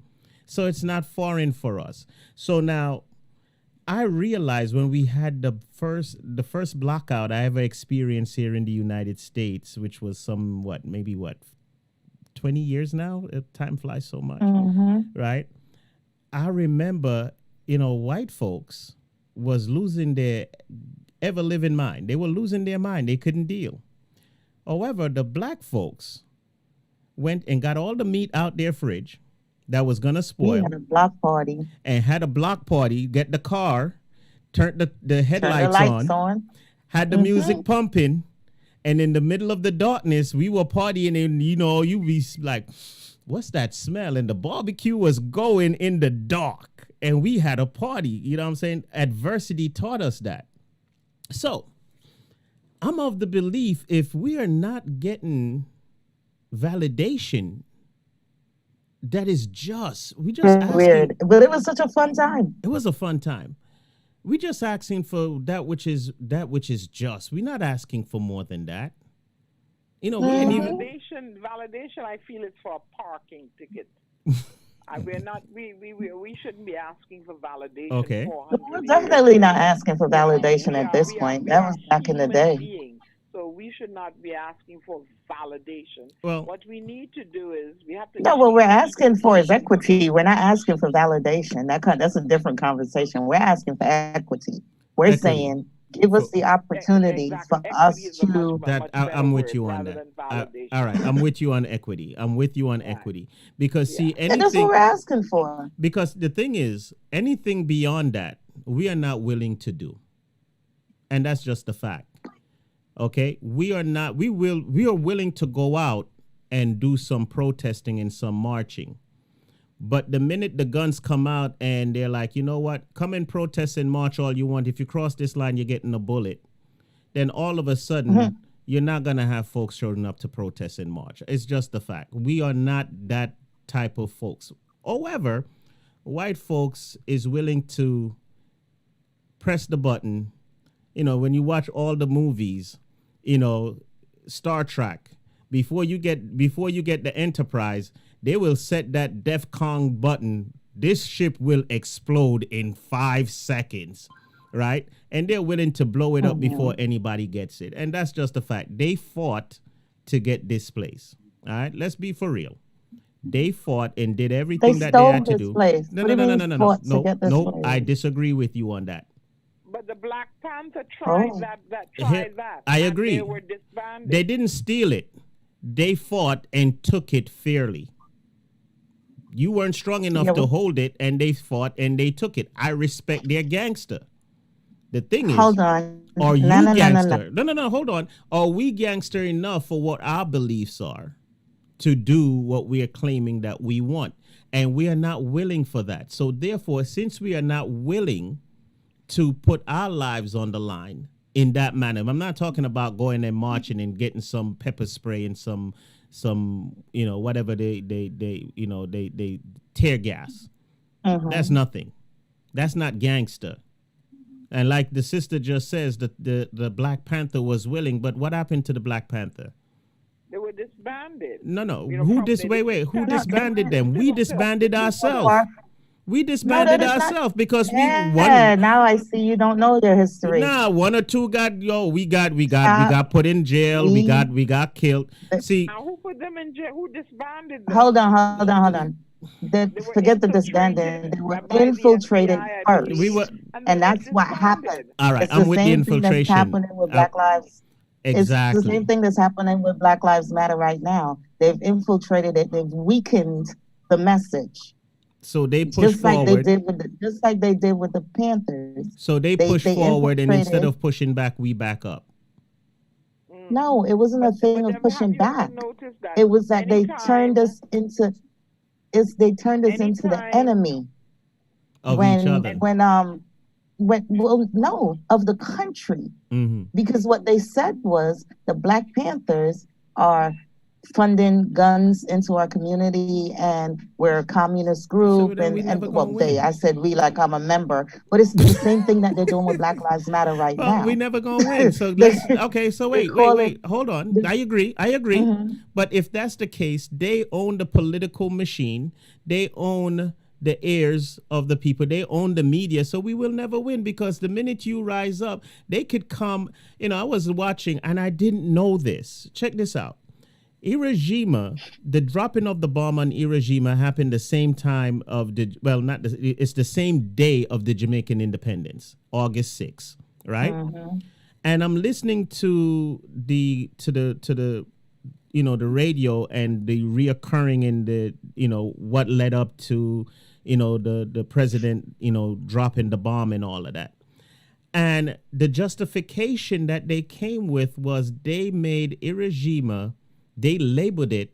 So it's not foreign for us. So now I realized when we had the first blackout I ever experienced here in the United States, which was 20 years now? Time flies so much, right? I remember, white folks was losing their ever-living mind. They were losing their mind. They couldn't deal. However, the black folks went and got all the meat out their fridge that was going to spoil. Had a block party. Get the car, turn the headlights on, had the music pumping, and in the middle of the darkness, we were partying, and, you be like, what's that smell? And the barbecue was going in the dark, and we had a party. You know what I'm saying? Adversity taught us that. So I'm of the belief, if we are not getting validation that is just, we just asking, weird, but it was such a fun time. It was a fun time. We just asking for that which is just. We're not asking for more than that. We ain't even validation. I feel it's for a parking ticket. We shouldn't be asking for validation. Okay. We're definitely not asking for validation at this point. That was back in the day. So we should not be asking for validation. Well, what we need to do is we have to. No, what we're asking for is equity. We're not asking for validation. That's a different conversation. We're asking for equity. We're saying, give us the opportunity for us to. I'm with you on that. All right, I'm with you on equity. Because see, anything. And that's what we're asking for. Because the thing is, anything beyond that, we are not willing to do, and that's just the fact. Okay, we are willing to go out and do some protesting and some marching. But the minute the guns come out and they're like, you know what, come and protest and march all you want. If you cross this line, you're getting a bullet. Then all of a sudden, you're not going to have folks showing up to protest and march. It's just the fact. We are not that type of folks. However, white folks is willing to press the button. When you watch all the movies, Star Trek, before you get the Enterprise, they will set that DEF CON button. This ship will explode in 5 seconds, right? And they're willing to blow it up before anybody gets it. And that's just a fact. They fought to get this place. All right, let's be for real. They fought and did everything that they had to do. Place. No. I disagree with you on that. But the Black Panther tried that. I agree. They were disbanded. They didn't steal it. They fought and took it fairly. You weren't strong enough to hold it, and they fought and they took it. I respect their gangster. The thing is, hold on. Are you gangster? No, hold on. Are we gangster enough for what our beliefs are to do what we are claiming that we want? And we are not willing for that. So therefore, since we are not willing to put our lives on the line in that manner, I'm not talking about going and marching and getting some pepper spray and some whatever they tear gas. That's nothing. That's not gangster. And like the sister just says, the Black Panther was willing, but what happened to the Black Panther? They were disbanded. No. Who disbanded them? We disbanded ourselves. We disbanded ourselves because we won. Now I see you don't know their history. Nah, one or two got put in jail. We got killed. See, now who put them in jail? Who disbanded them? Hold on. Forget the disbanding. They were infiltrated first. And that's what happened. All right, I'm with the infiltration. That's happening with Black Lives. Exactly. It's the same thing that's happening with Black Lives Matter right now. They've infiltrated it. They've weakened the message. So they push forward. Just like they did with the Panthers. So they push forward, and instead of pushing back, we back up. No, it wasn't a thing of pushing back. It was that they turned us into. They turned us into the enemy of each other. Of the country. Because what they said was the Black Panthers are funding guns into our community, and we're a communist group. I said we like I'm a member, but it's the same thing that they're doing with Black Lives Matter right now. We never gonna win. So wait, hold on. I agree. But if that's the case, they own the political machine. They own the heirs of the people. They own the media. So we will never win, because the minute you rise up, they could come. I was watching and I didn't know this. Check this out. Hiroshima, the dropping of the bomb on Hiroshima happened the same time it's the same day of the Jamaican independence, August 6th, right? And I'm listening to the radio and the reoccurring in the, what led up to, the president, dropping the bomb and all of that. And the justification that they came with was they made Hiroshima, they labeled it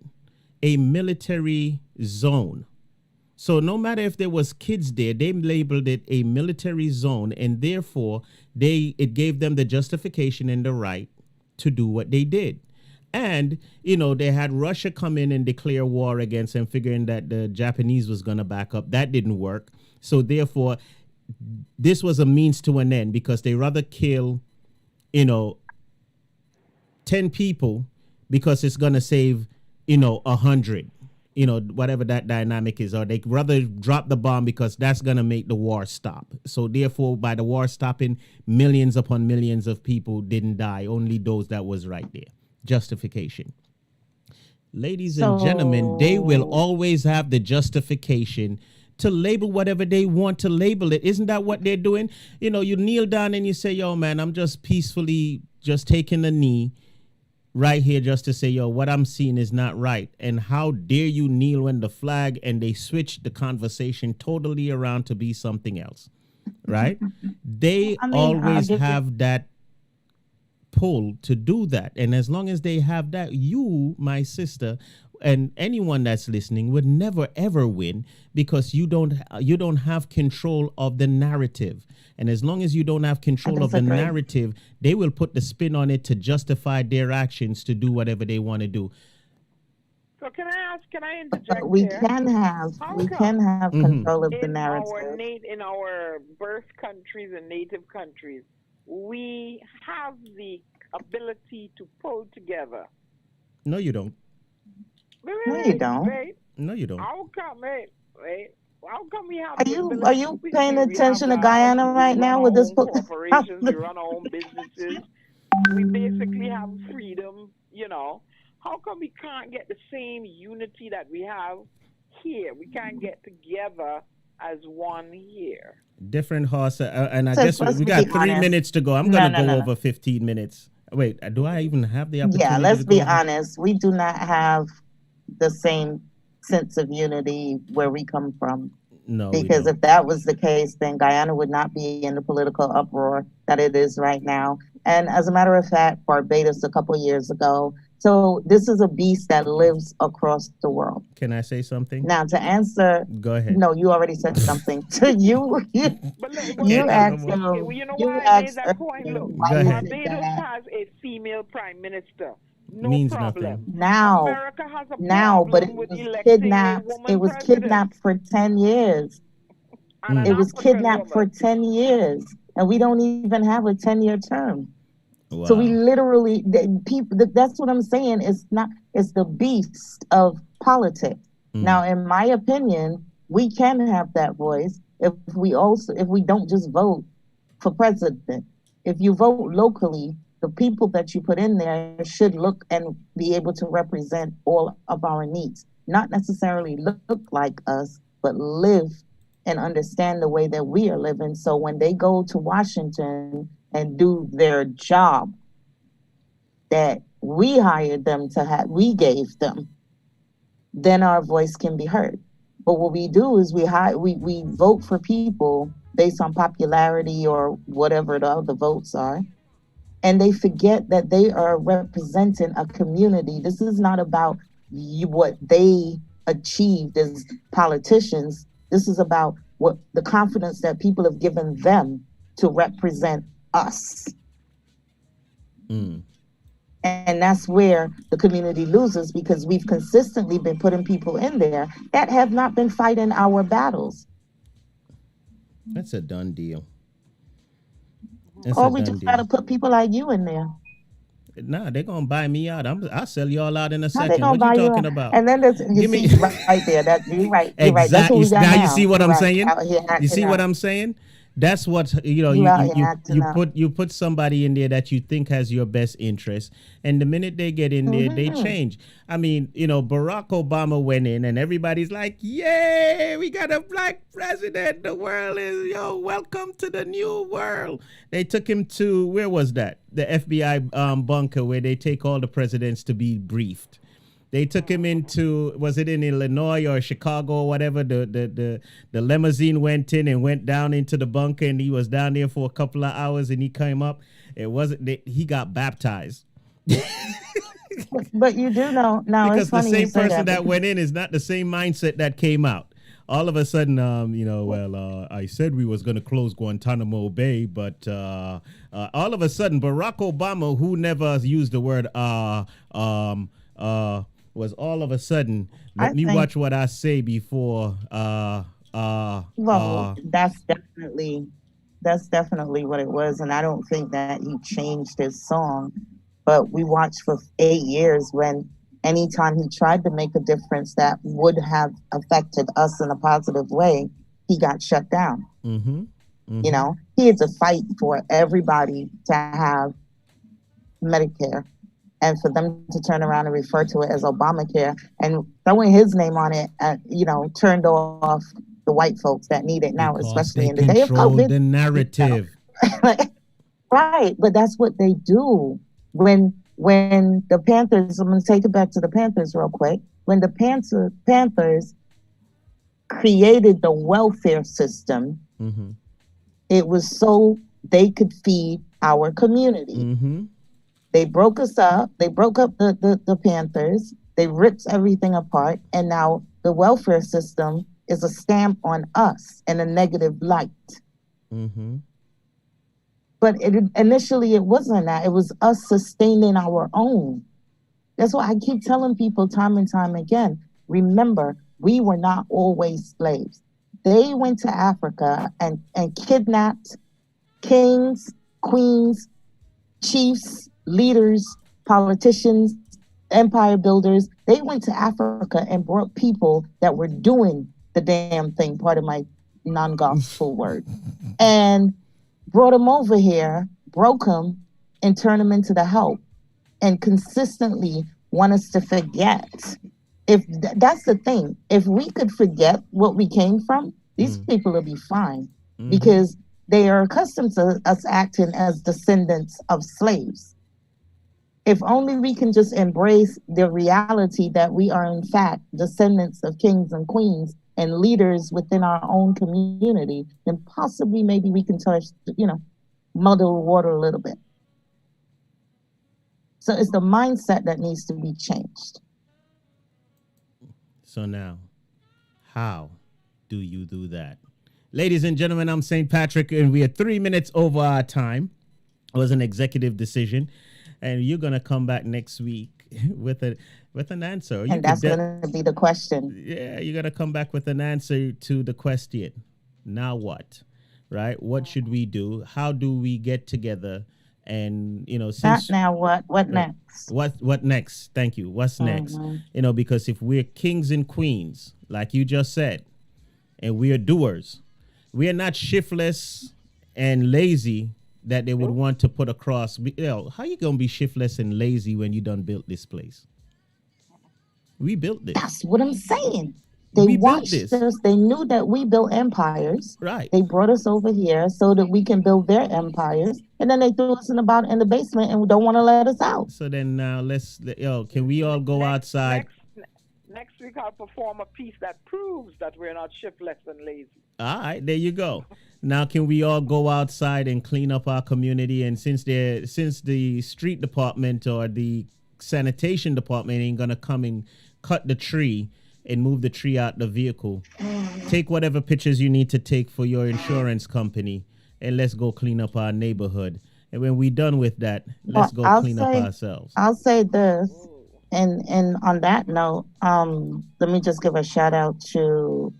a military zone. So no matter if there was kids there, they labeled it a military zone, and therefore it gave them the justification and the right to do what they did. And, they had Russia come in and declare war against them, figuring that the Japanese was going to back up. That didn't work. So therefore, this was a means to an end, because they rather kill, 10 people because it's going to save, 100, whatever that dynamic is, or they rather drop the bomb because that's going to make the war stop. So therefore, by the war stopping, millions upon millions of people didn't die, only those that was right there. Justification. Ladies and gentlemen, they will always have the justification to label whatever they want to label it. Isn't that what they're doing? You kneel down and you say, yo, man, I'm just peacefully just taking a knee right here just to say, yo, what I'm seeing is not right. And how dare you kneel when the flag, and they switch the conversation totally around to be something else, right? They always have that pull to do that. And as long as they have that, you, my sister, and anyone that's listening would never ever win, because you don't have control of the narrative. And as long as you don't have control of the narrative, they will put the spin on it to justify their actions to do whatever they want to do. So can I interject? We can have control of the narrative. In our birth countries and native countries, we have the ability to pull together. No, you don't. No, you don't. Wait. No, you don't. How come? Wait. How come we have Are this you paying we have attention to Guyana we right run now our with this? own corporations, we run our own businesses. We basically have freedom, you know. How come we can't get the same unity that we have here? We can't get together as one here. Different horse, and I Let's guess we got be 3 honest. minutes to go. I'm No, gonna no, go no, no. over 15 minutes. Wait, do I even have the Yeah, opportunity let's to be go over? honest. We do not have the same sense of unity where we come from. No, we Because don't. if that was the case, then Guyana would not be in the political uproar that it is right now. And as a matter of fact, Barbados a couple of years ago. So this is a beast that lives across the world. Can I say something? Now, to answer, Go ahead. no, you already said something. To you, But you asked you know why I made that point? Look, Barbados has a female prime minister. No Means problem. nothing. America has a problem but it with was electing a kidnapped. woman It was president. kidnapped for 10 years. And It was kidnapped for 10 years. And we don't even have a 10-year term. Wow. So we literally, that's what I'm saying. It's the beast of politics. Now, in my opinion, we can have that voice if we don't just vote for president. If you vote locally, the people that you put in there should look and be able to represent all of our needs. Not necessarily look like us, but live and understand the way that we are living. So when they go to Washington and do their job that we hired them to have, we gave them, then our voice can be heard. But what we do is we vote for people based on popularity or whatever the other votes are. And they forget that they are representing a community. This is not about what they achieved as politicians. This is about what the confidence that people have given them to represent us. And that's where the community loses, because we've consistently been putting people in there that have not been fighting our battles. That's a done deal. Or we just got to put people like you in there. Nah, they're gonna buy me out. I'll sell y'all out in a How second. What you talking about? And then right there. That you're right. You're right. That's what we got now. Now You see what I'm saying? You see what I'm saying? That's what you put somebody in there that you think has your best interest, and the minute they get in there, they change. I mean, Barack Obama went in, and everybody's like, "Yay, we got a black president! The world is welcome to the new world." They took him to, where was that? The FBI bunker where they take all the presidents to be briefed. They took him into, was it in Illinois or Chicago or whatever? The limousine went in and went down into the bunker, and he was down there for a couple of hours, and he came up. He got baptized. But you do know now, because it's funny the same person that went in is not the same mindset that came out. All of a sudden, I said we was going to close Guantanamo Bay, but all of a sudden, Barack Obama, who never used the word was all of a sudden, let me watch what I say before. That's definitely what it was, and I don't think that he changed his song. But we watched for 8 years when anytime he tried to make a difference that would have affected us in a positive way, he got shut down. He had to fight for everybody to have Medicare, and for them to turn around and refer to it as Obamacare and throwing his name on it, turned off the white folks that need it now, especially in the day of COVID. The narrative. Right, but that's what they do. When the Panthers, I'm going to take it back to the Panthers real quick. When the Panthers created the welfare system, it was so they could feed our community. They broke us up. They broke up the Panthers. They ripped everything apart. And now the welfare system is a stamp on us in a negative light. But initially it wasn't that. It was us sustaining our own. That's why I keep telling people time and time again, remember, we were not always slaves. They went to Africa and kidnapped kings, queens, chiefs, leaders, politicians, empire builders. They went to Africa and brought people that were doing the damn thing, part of my non-gospel word, and brought them over here, broke them, and turned them into the help, and consistently want us to forget. If that's the thing, if we could forget what we came from, these people will be fine, because they are accustomed to us acting as descendants of slaves. If only we can just embrace the reality that we are in fact descendants of kings and queens and leaders within our own community, then possibly maybe we can muddle the water a little bit. So it's the mindset that needs to be changed. So now, how do you do that? Ladies and gentlemen, I'm St. Patrick, and we are 3 minutes over our time. It was an executive decision, and you're going to come back next week with an answer. And that's going to be the question. Yeah, you're going to come back with an answer to the question. Now what? Right? What should we do? How do we get together? And, since... Not now what? What next? What next? Thank you. What's next? Because if we're kings and queens, like you just said, and we are doers, we are not shiftless and lazy that they would want to put across. How you going to be shiftless and lazy when you done built this place? We built this. That's what I'm saying. They watched us. They knew that we built empires. Right. They brought us over here so that we can build their empires. And then they threw us in the basement and don't want to let us out. So then now can we all go outside? Next week I'll perform a piece that proves that we're not shiftless and lazy. All right, there you go. Now can we all go outside and clean up our community? And since the street department or the sanitation department ain't gonna come and cut the tree and move the tree out the vehicle, take whatever pictures you need to take for your insurance company, and let's go clean up our neighborhood. And when we're done with that, let's go clean up ourselves. I'll say this, and on that note, let me just give a shout out to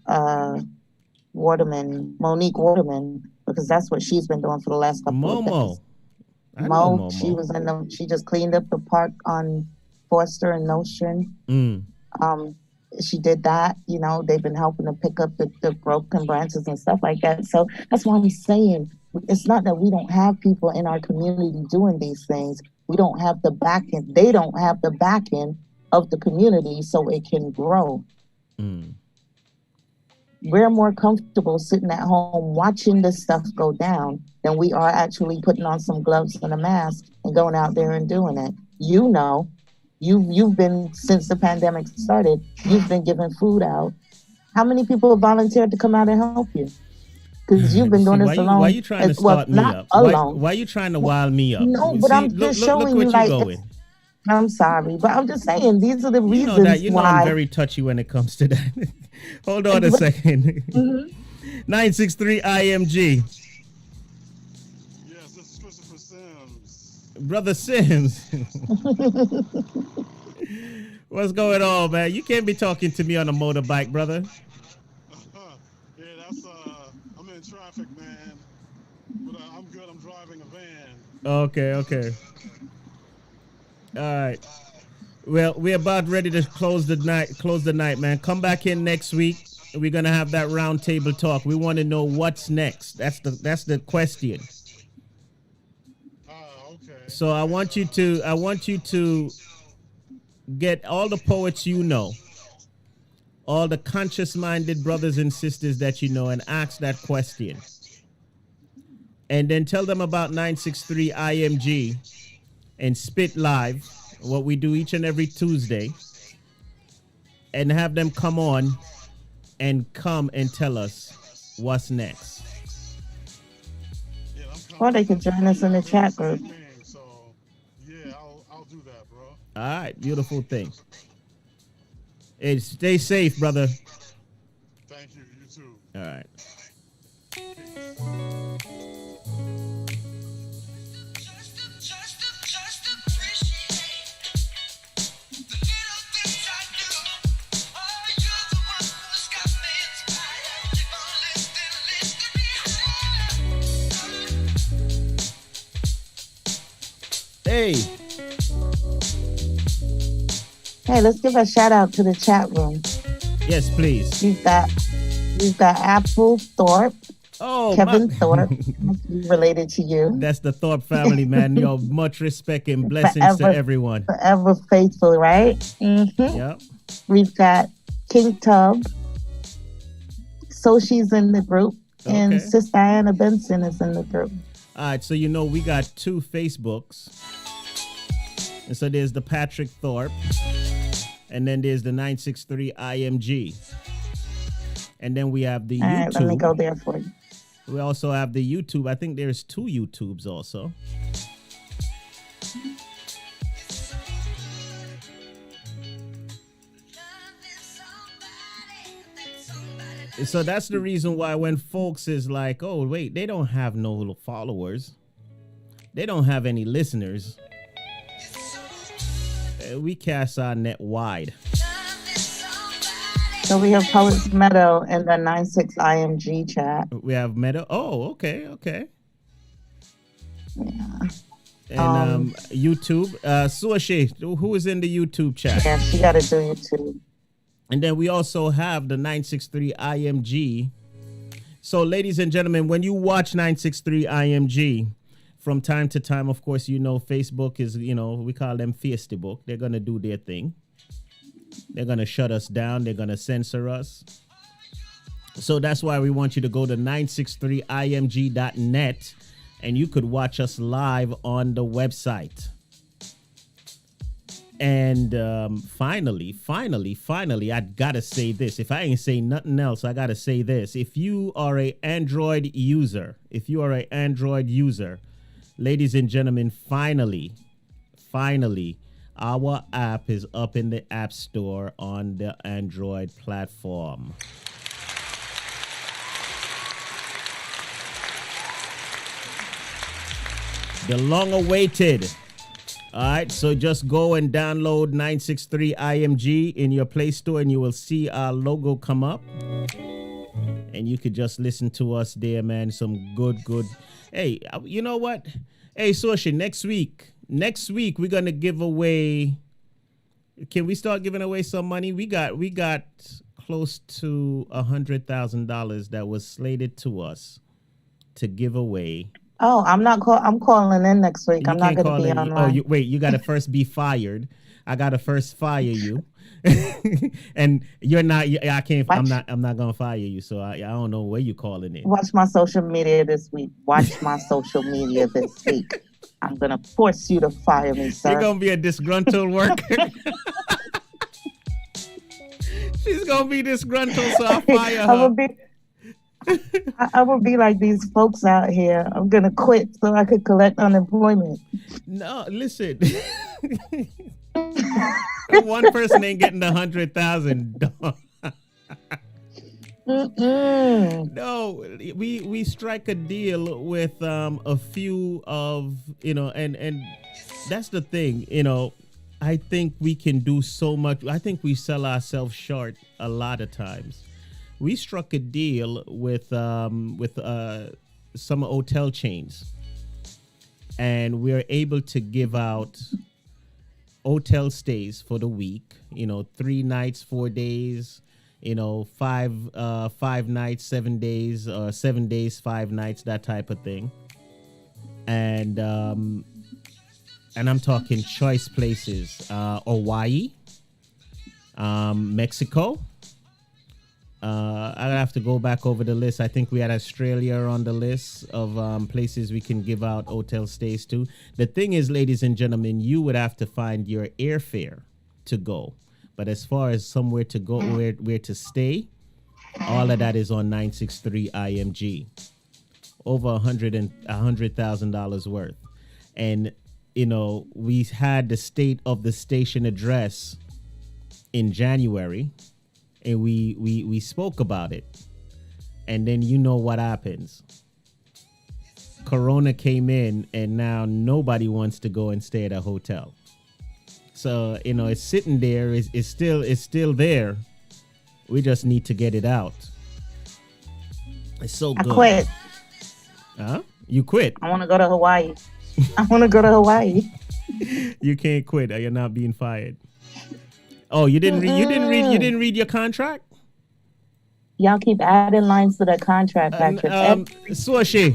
Monique Waterman, because that's what she's been doing for the last couple of days. Mo, she just cleaned up the park on Forster and Nostrand. She did that. They've been helping to pick up the broken branches and stuff like that. So that's why I'm saying it's not that we don't have people in our community doing these things. We don't have the back end. They don't have the back end of the community so it can grow. We're more comfortable sitting at home watching this stuff go down than we are actually putting on some gloves and a mask and going out there and doing it. You've been, since the pandemic started, you've been giving food out. How many people have volunteered to come out and help you? Because you've been doing this alone. Why are you trying to start me up? Why are you trying to wild me up? No, but I'm just showing you, I'm sorry, but I'm just saying these are the reasons why. I'm very touchy when it comes to that. Hold on a second. 963 IMG. Yes, this is Christopher Sims. Brother Sims. What's going on, man? You can't be talking to me on a motorbike, brother. Yeah, I'm in traffic, man. But I'm good. I'm driving a van. Okay. All right. Well, we're about ready to close the night, man. Come back in next week. We're gonna have that round table talk. We want to know what's next. That's the question. Okay. So I want you to get all the poets you know, all the conscious-minded brothers and sisters that you know, and ask that question. And then tell them about 963 IMG and Spit Live, what we do each and every Tuesday, and have them come on and tell us what's next. Or they can join us in the chat group. So, yeah, I'll do that, bro. All right, beautiful thing. Hey, stay safe, brother. Thank you. You too. All right. Hey, let's give a shout out to the chat room. Yes, please. You've got We've got Apple Thorpe. Oh, Kevin Thorpe, related to you. That's the Thorpe family, man. Yo, much respect and blessings to everyone. Forever faithful, right? Mm-hmm. Yep. We've got King Tub. So she's in the group. Okay. And Sis Diana Benson is in the group. All right, so we got 2 Facebooks. And so there's the Patrick Thorpe. And then there's the 963 IMG. And then we have the YouTube. All right, let me go there for you. We also have the YouTube. I think there's 2 YouTubes also. So that's the reason why when folks is like, oh, wait, they don't have no followers. They don't have any listeners. We cast our net wide. So we have Poets Meadow in the 96 IMG chat. We have Meadow. Oh, okay. Yeah. And YouTube. Suashi, who is in the YouTube chat? Yeah, she got to do YouTube. And then we also have the 963 IMG. So, ladies and gentlemen, when you watch 963 IMG, from time to time, of course, Facebook is, we call them Facebook. They're going to do their thing. They're going to shut us down. They're going to censor us. So that's why we want you to go to 963img.net and you could watch us live on the website. And finally, I got to say this. If I ain't say nothing else, I got to say this. If you are an Android user, ladies and gentlemen, finally, our app is up in the App Store on the Android platform. The long-awaited. All right, so just go and download 963 IMG in your Play Store and you will see our logo come up. And you could just listen to us there, man. Some good. Hey, you know what? Hey, Soshi, next week we're going to give away. Can we start giving away some money? We got close to $100,000 that was slated to us to give away. Oh, I'm calling in next week. I'm not going to be online. Oh, you got to first be fired. I got to first fire you. And you're not. I can't. I'm not going to fire you. So I don't know where you calling in. Watch my social media this week. I'm going to force you to fire me, sir. You're going to be a disgruntled worker. She's going to be disgruntled, so I'll fire her. I will be like these folks out here. I'm going to quit so I could collect unemployment. No, listen. One person ain't getting the 100,000. No, we strike a deal with a few of, and that's the thing, I think we can do so much. I think we sell ourselves short a lot of times. We struck a deal with some hotel chains, and we're able to give out hotel stays for the week. 3 nights, 4 days. 5 nights, 7 days, or 7 days, 5 nights, that type of thing. And I'm talking choice places: Hawaii, Mexico. I'd have to go back over the list. I think we had Australia on the list of places we can give out hotel stays to. The thing is, ladies and gentlemen, you would have to find your airfare to go. But as far as somewhere to go, where to stay, all of that is on 963 IMG. Over $100,000 worth. And, we had the state of the station address in January. And we spoke about it. And then you know what happens. Corona came in and now nobody wants to go and stay at a hotel. So, it's sitting there. It's still there. We just need to get it out. It's so good. I quit. Huh? You quit? I want to go to Hawaii. You can't quit. You're not being fired. Oh, you didn't read your contract? Y'all keep adding lines to the contract, Patrick. Swashi,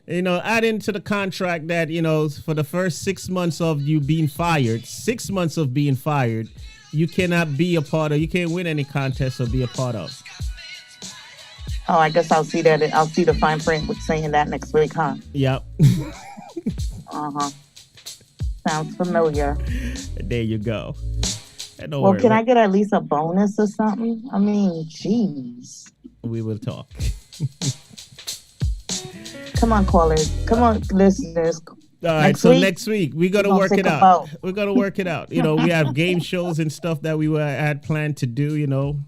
add into the contract that, for the first 6 months of you being fired, 6 months of being fired, you cannot be a part of, you can't win any contest or be a part of. Oh, I guess I'll see that. I'll see the fine print with saying that next week, huh? Yep. Uh-huh. Sounds familiar. There you go. Well, can I get at least a bonus or something? I mean, jeez. We will talk. Come on, callers. Come on, listeners. All right, next week we're gonna work it out. We're gonna work it out. We have game shows and stuff that we had planned to do.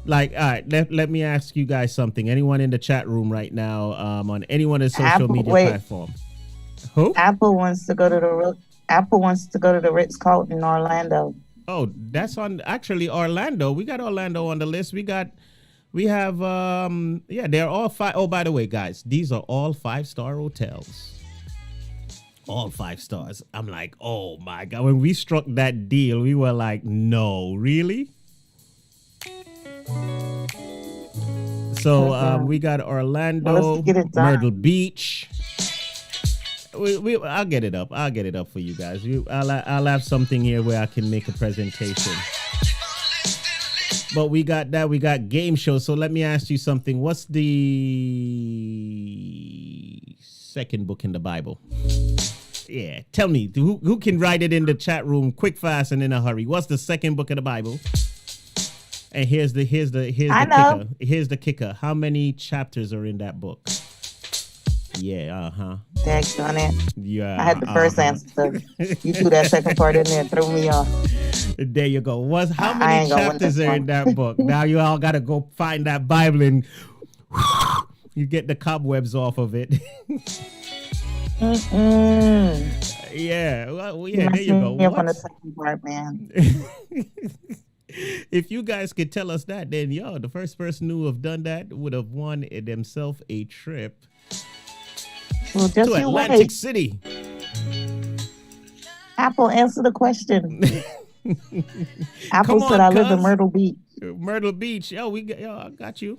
Like, all right, let me ask you guys something. Anyone in the chat room right now, on any one of the social media platform? Who? Apple wants to go to the Ritz-Carlton in Orlando. Oh, that's on actually Orlando. We got Orlando on the list. We have they're all 5. Oh, by the way, guys, these are all 5-star hotels. All 5 stars. I'm like, oh my God. When we struck that deal, we were like, no, really? So we got Orlando, Myrtle Beach. I'll get it up. I'll get it up for you guys. I'll have something here where I can make a presentation. But we got that. We got game shows. So let me ask you something. What's the second book in the Bible? Yeah, tell me. Who can write it in the chat room quick, fast, and in a hurry? What's the second book of the Bible? And here's the kicker. Here's the kicker. How many chapters are in that book? Yeah, Thanks on it. Yeah. I had the first answer. You threw that second part in there, threw me off. There you go. How many chapters are in that book? Now you all gotta go find that Bible and you get the cobwebs off of it. Yeah. Well, yeah, there you go. On the second part, man. If you guys could tell us that, then the first person who have done that would have won themselves a trip to Atlantic City. Apple, answer the question. Apple said I live in Myrtle Beach. Myrtle Beach. I got you.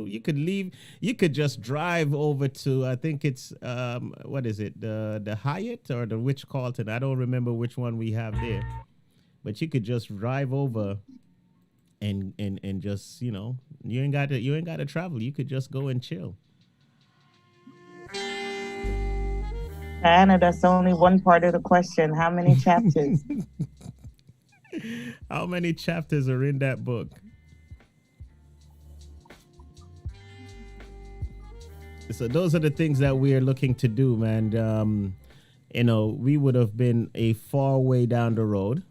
You could leave. You could just drive over to, I think it's what is it? The Hyatt or the Ritz-Carlton. I don't remember which one we have there. But you could just drive over and just, you ain't got to travel. You could just go and chill. Diana, that's only one part of the question. How many chapters? How many chapters are in that book? So those are the things that we are looking to do, man. We would have been a far way down the road,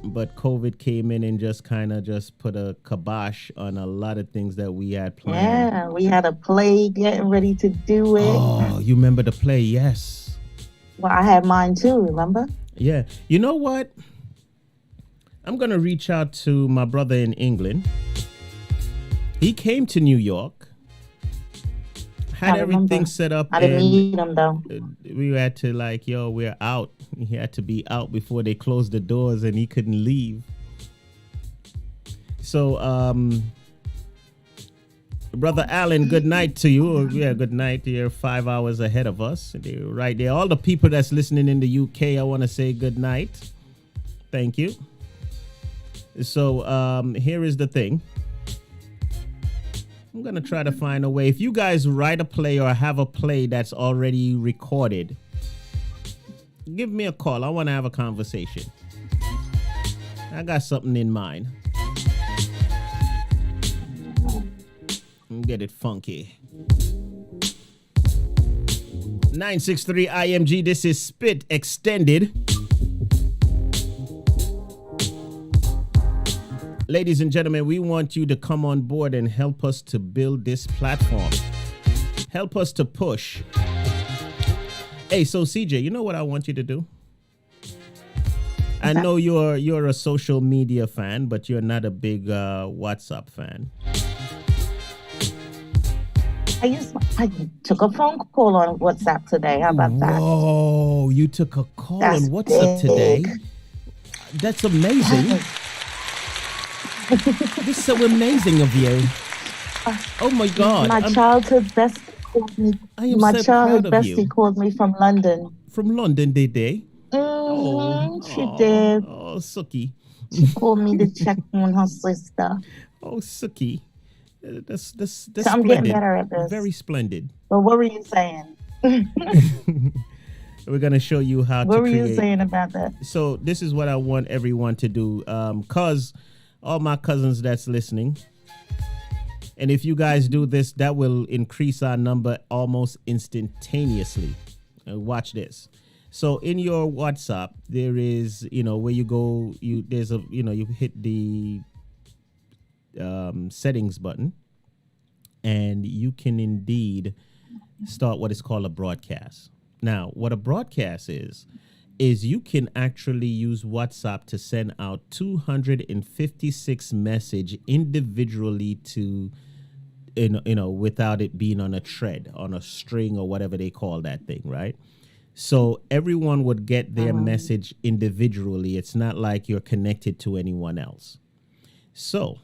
but COVID came in and just put a kibosh on a lot of things that we had planned. Yeah, we had a play getting ready to do it. Oh, you remember the play? Yes. Well, I had mine too, remember? Yeah. You know what? I'm going to reach out to my brother in England. He came to New York. Had everything set up. I didn't meet him though. We had to we're out. He had to be out before they closed the doors and he couldn't leave. So, Brother Allen, good night to you. Yeah, good night. You're 5 hours ahead of us. They're right there. All the people that's listening in the UK, I want to say good night. Thank you. So, here is the thing. I'm going to try to find a way. If you guys write a play or have a play that's already recorded, give me a call. I want to have a conversation. I got something in mind. Get it funky. 963 IMG. This is Spit Extended. Ladies and gentlemen, we want you to come on board and help us to build this platform. Help us to push. Hey, so CJ, you know what I want you to do? I know you're a social media fan, but you're not a big WhatsApp fan. I took a phone call on WhatsApp today. How about that? Whoa, you took a call on WhatsApp today? That's amazing. This is so amazing of you. Oh my God. My childhood bestie called me. My so childhood proud of you. bestie called me from London. From London, did they? She did. Oh, Suki. She called me to check on her sister. Oh, Suki. That's So I'm getting better at this. Very splendid. But what were you saying? We're going to show you how to create. What were you saying about that? So this is what I want everyone to do. Cause all my cousins that's listening. And if you guys do this, that will increase our number almost instantaneously. Watch this. So in your WhatsApp, there is, where you go, you hit the settings button, and you can indeed start what is called a broadcast. Now, what a broadcast is you can actually use WhatsApp to send out 256 message individually to, without it being on a thread, on a string, or whatever they call that thing, right? So everyone would get their message individually. It's not like you're connected to anyone else. So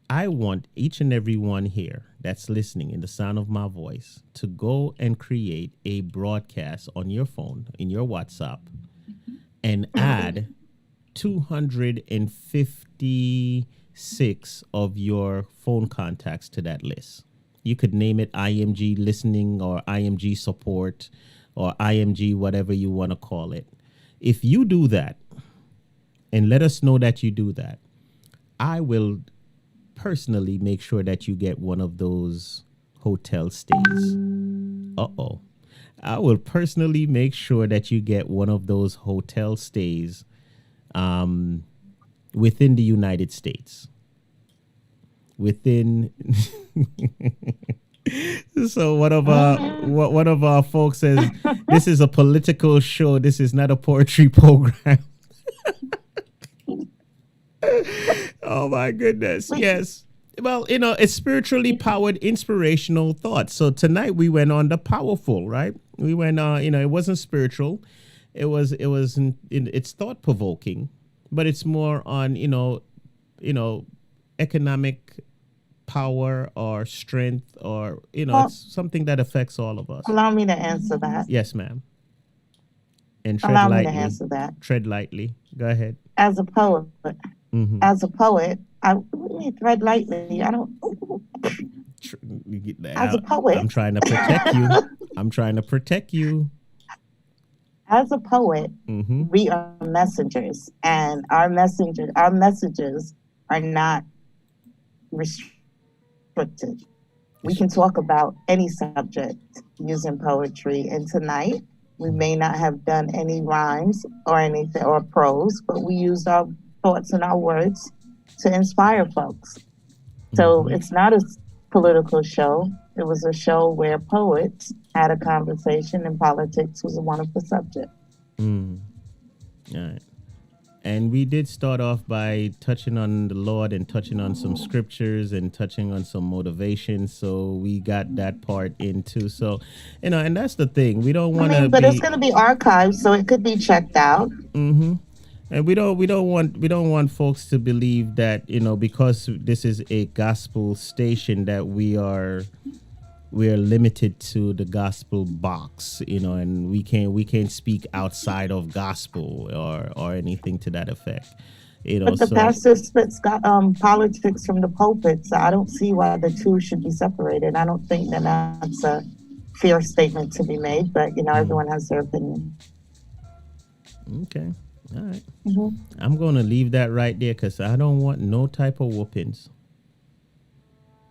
I want each and every one here that's listening in the sound of my voice to go and create a broadcast on your phone, in your WhatsApp, and add 256 of your phone contacts to that list. You could name it IMG listening or IMG support or IMG, whatever you want to call it. If you do that, and let us know that you do that, I will personally make sure that you get one of those hotel stays. I will personally make sure that you get one of those hotel stays within the United States. So one of our folks says, this is a political show. This is not a poetry program. Oh my goodness. Yes. Well, it's spiritually powered inspirational thoughts. So tonight we went on the powerful, right? We went it wasn't spiritual. It's thought provoking, but it's more on, economic power or strength, or it's something that affects all of us. Allow me to answer that. Yes, ma'am. And tread allow lightly. me to answer that. Tread lightly. Go ahead. As a poet, I wouldn't tread lightly. I don't. As a poet, I'm trying to protect you. I'm trying to protect you. As a poet, we are messengers, and our messages are not restricted. We can talk about any subject using poetry. And tonight, we may not have done any rhymes or anything or prose, but we used our thoughts and our words to inspire folks. So it's not a political show. It was a show where poets had a conversation, and politics was one of the subjects. All right. And we did start off by touching on the Lord and touching on some scriptures and touching on some motivation. So we got that part in too. So, and that's the thing. We don't want to but it's going to be archived, so it could be checked out. And we don't want folks to believe that, because this is a gospel station, that we're limited to the gospel box, and we can't speak outside of gospel or anything to that effect. But the pastor splits politics from the pulpit, so I don't see why the two should be separated. I don't think that's a fair statement to be made, but everyone has their opinion. Okay. All right. I'm going to leave that right there because I don't want no type of whoopings.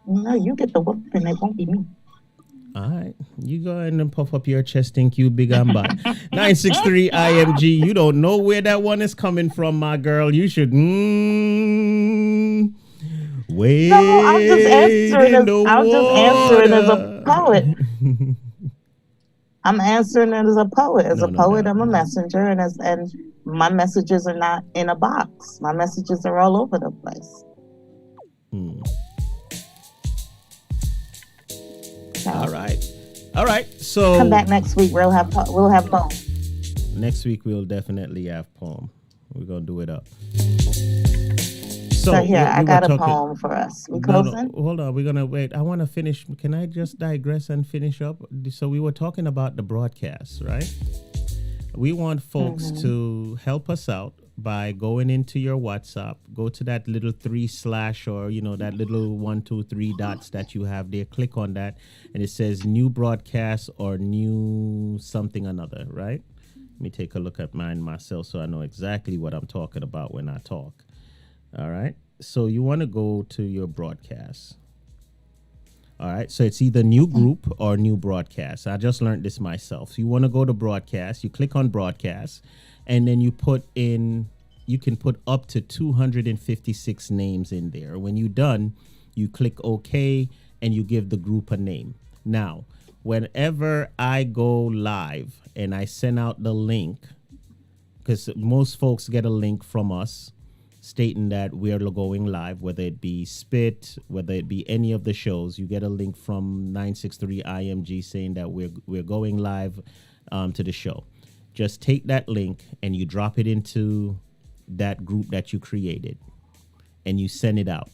No, you get the whooping. It won't be me. All right. You go ahead and puff up your chest. Thank you, big and bad. 963 IMG. You don't know where that one is coming from, my girl. You should. Wait. No, I'm just answering as a poet. I'm answering it as a poet. As a poet, I'm a messenger, and my messages are not in a box. My messages are all over the place. All right. So come back next week. We'll have poem. Next week we'll definitely have poem. We're gonna do it up. So here, I got a poem for us. We closing? No, hold on. We're gonna wait. I want to finish. Can I just digress and finish up? So we were talking about the broadcast, right? We want folks to help us out by going into your WhatsApp. Go to that little 3/ or that little 1, 2, 3 dots that you have there. Click on that, and it says new broadcast or new something another, right? Let me take a look at mine myself so I know exactly what I'm talking about when I talk. All right. So you want to go to your broadcast. All right. So it's either new group or new broadcast. I just learned this myself. So you want to go to broadcast. You click on broadcast, and then you can put up to 256 names in there. When you're done, you click OK and you give the group a name. Now, whenever I go live and I send out the link, because most folks get a link from us stating that we are going live, whether it be Spit, whether it be any of the shows, you get a link from 963 IMG saying that we're going live to the show. Just take that link and you drop it into that group that you created and you send it out.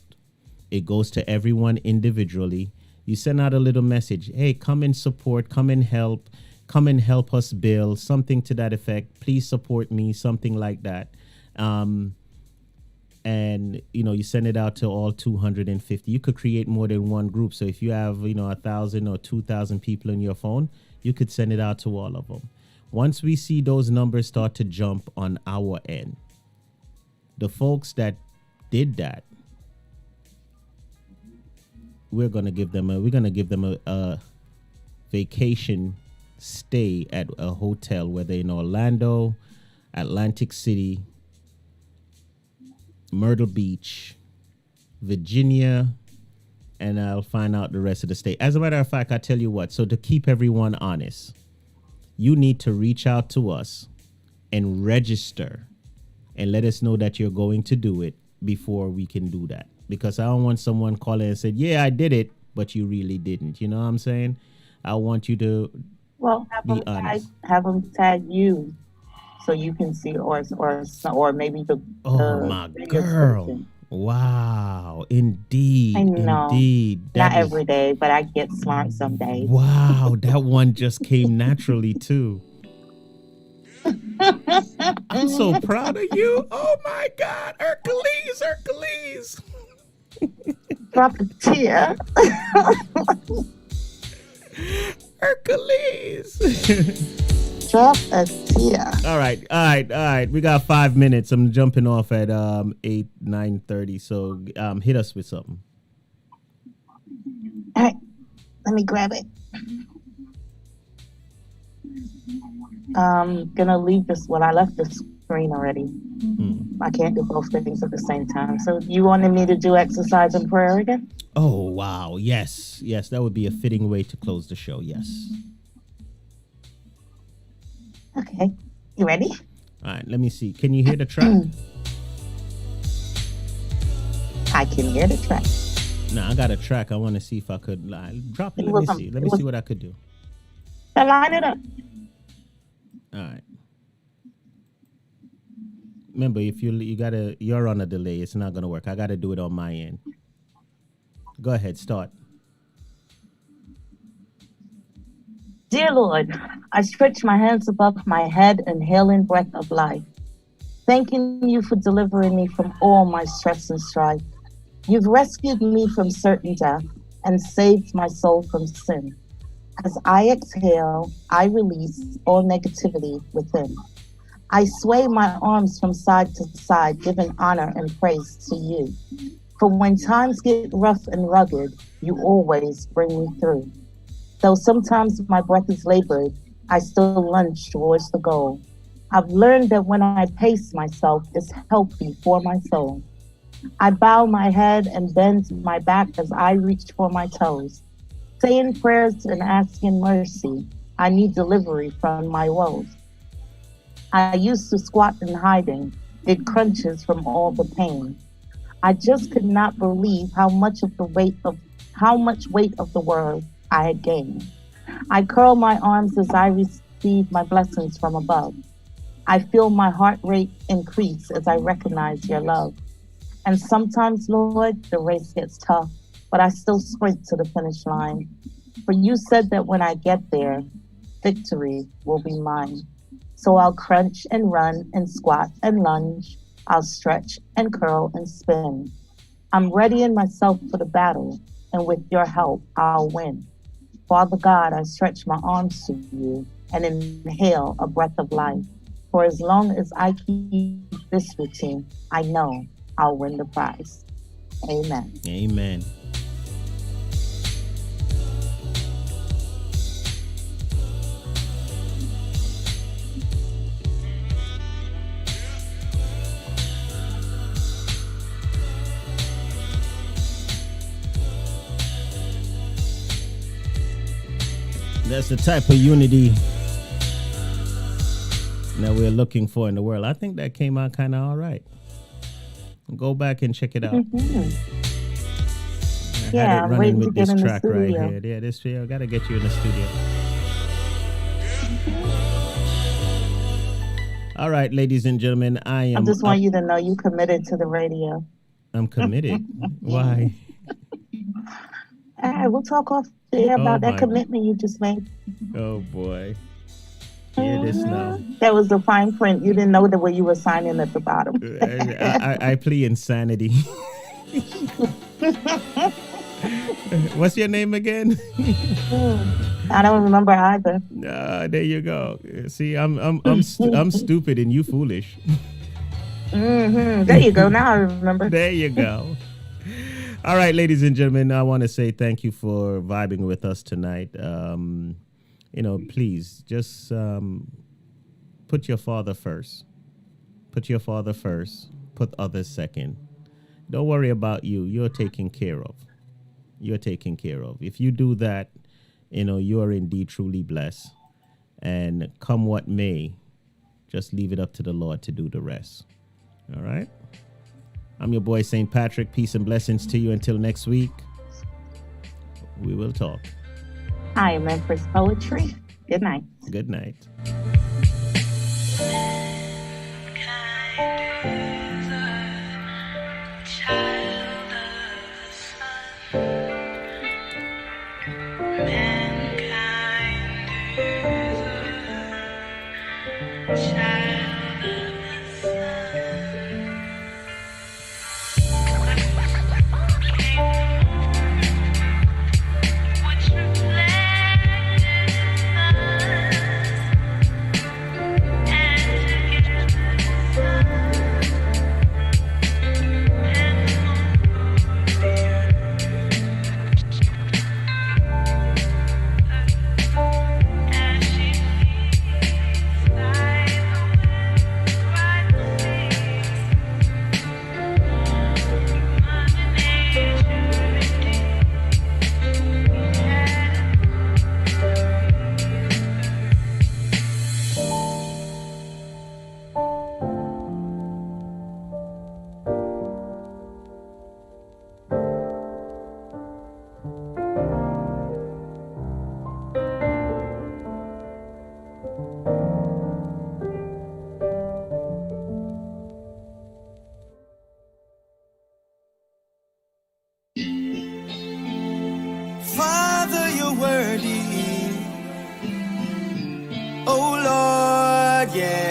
It goes to everyone individually. You send out a little message. Hey, come and support, come and help us build, something to that effect. Please support me, something like that. And, you send it out to all 250. You could create more than one group. So if you have, 1,000 or 2,000 people in your phone, you could send it out to all of them. Once we see those numbers start to jump on our end, the folks that did that, we're going to give them a vacation stay at a hotel, whether in Orlando, Atlantic City, Myrtle Beach, Virginia, and I'll find out the rest of the state. As a matter of fact, I tell you what, so to keep everyone honest, you need to reach out to us and register and let us know that you're going to do it before we can do that. Because I don't want someone calling and said, yeah, I did it, but you really didn't. You know what I'm saying? I want you to be honest. Have them tag you. So you can see, or maybe the my girl. Person. Wow. Indeed. I know. Indeed. Not every day, but I get smart some days. Wow. That one just came naturally too. I'm so proud of you. Oh my God. Hercules. Drop a tear. Hercules. Drop a tear. All right. We got 5 minutes. I'm jumping off at 9:30. So hit us with something. All right. Let me grab it. I'm gonna leave this. Well, I left the screen already. I can't do both things at the same time. So you wanted me to do exercise and prayer again? Oh wow. Yes. That would be a fitting way to close the show. Yes. Okay, you ready? All right, let me see. Can you hear the track? I can hear the track. No, I got a track. I want to see if I could drop it. Let me see what I could do. Line it up. All right. Remember, if you're on a delay, it's not gonna work. I gotta do it on my end. Go ahead, start. Dear Lord, I stretch my hands above my head, inhaling breath of life, thanking you for delivering me from all my stress and strife. You've rescued me from certain death and saved my soul from sin. As I exhale, I release all negativity within. I sway my arms from side to side, giving honor and praise to you. For when times get rough and rugged, you always bring me through. Though sometimes my breath is labored, I still lunge towards the goal. I've learned that when I pace myself, it's healthy for my soul. I bow my head and bend my back as I reach for my toes. Saying prayers and asking mercy, I need delivery from my woes. I used to squat in hiding, did crunches from all the pain. I just could not believe how much weight of the world I had gained. I curl my arms as I receive my blessings from above. I feel my heart rate increase as I recognize your love. And sometimes, Lord, the race gets tough, but I still sprint to the finish line. For you said that when I get there, victory will be mine. So I'll crunch and run and squat and lunge. I'll stretch and curl and spin. I'm readying myself for the battle, and with your help, I'll win. Father God, I stretch my arms to you and inhale a breath of life. For as long as I keep this routine, I know I'll win the prize. Amen. Amen. That's the type of unity that we're looking for in the world. I think that came out kind of all right. Go back and check it out. Mm-hmm. I had it running with this track right here. Yeah, this video. I got to get you in the studio. All right, ladies and gentlemen, I just want you to know you committed to the radio. I'm committed. Why? All right, we'll talk off the air about that commitment you just made. Oh, boy. Hear this now. That was the fine print. You didn't know the way you were signing at the bottom. I plea insanity. What's your name again? I don't remember either. There you go. See, I'm stupid and you foolish. Mm-hmm. There you go. Now I remember. There you go. All right, ladies and gentlemen, I want to say thank you for vibing with us tonight. Please just put your father first. Put your father first. Put others second. Don't worry about you. You're taken care of. You're taken care of. If you do that, you are indeed truly blessed. And come what may, just leave it up to the Lord to do the rest. All right? I'm your boy, St. Patrick. Peace and blessings to you until next week. We will talk. I am Empress Poetry. Good night. Good night. Father, you're worthy. Oh Lord, yeah.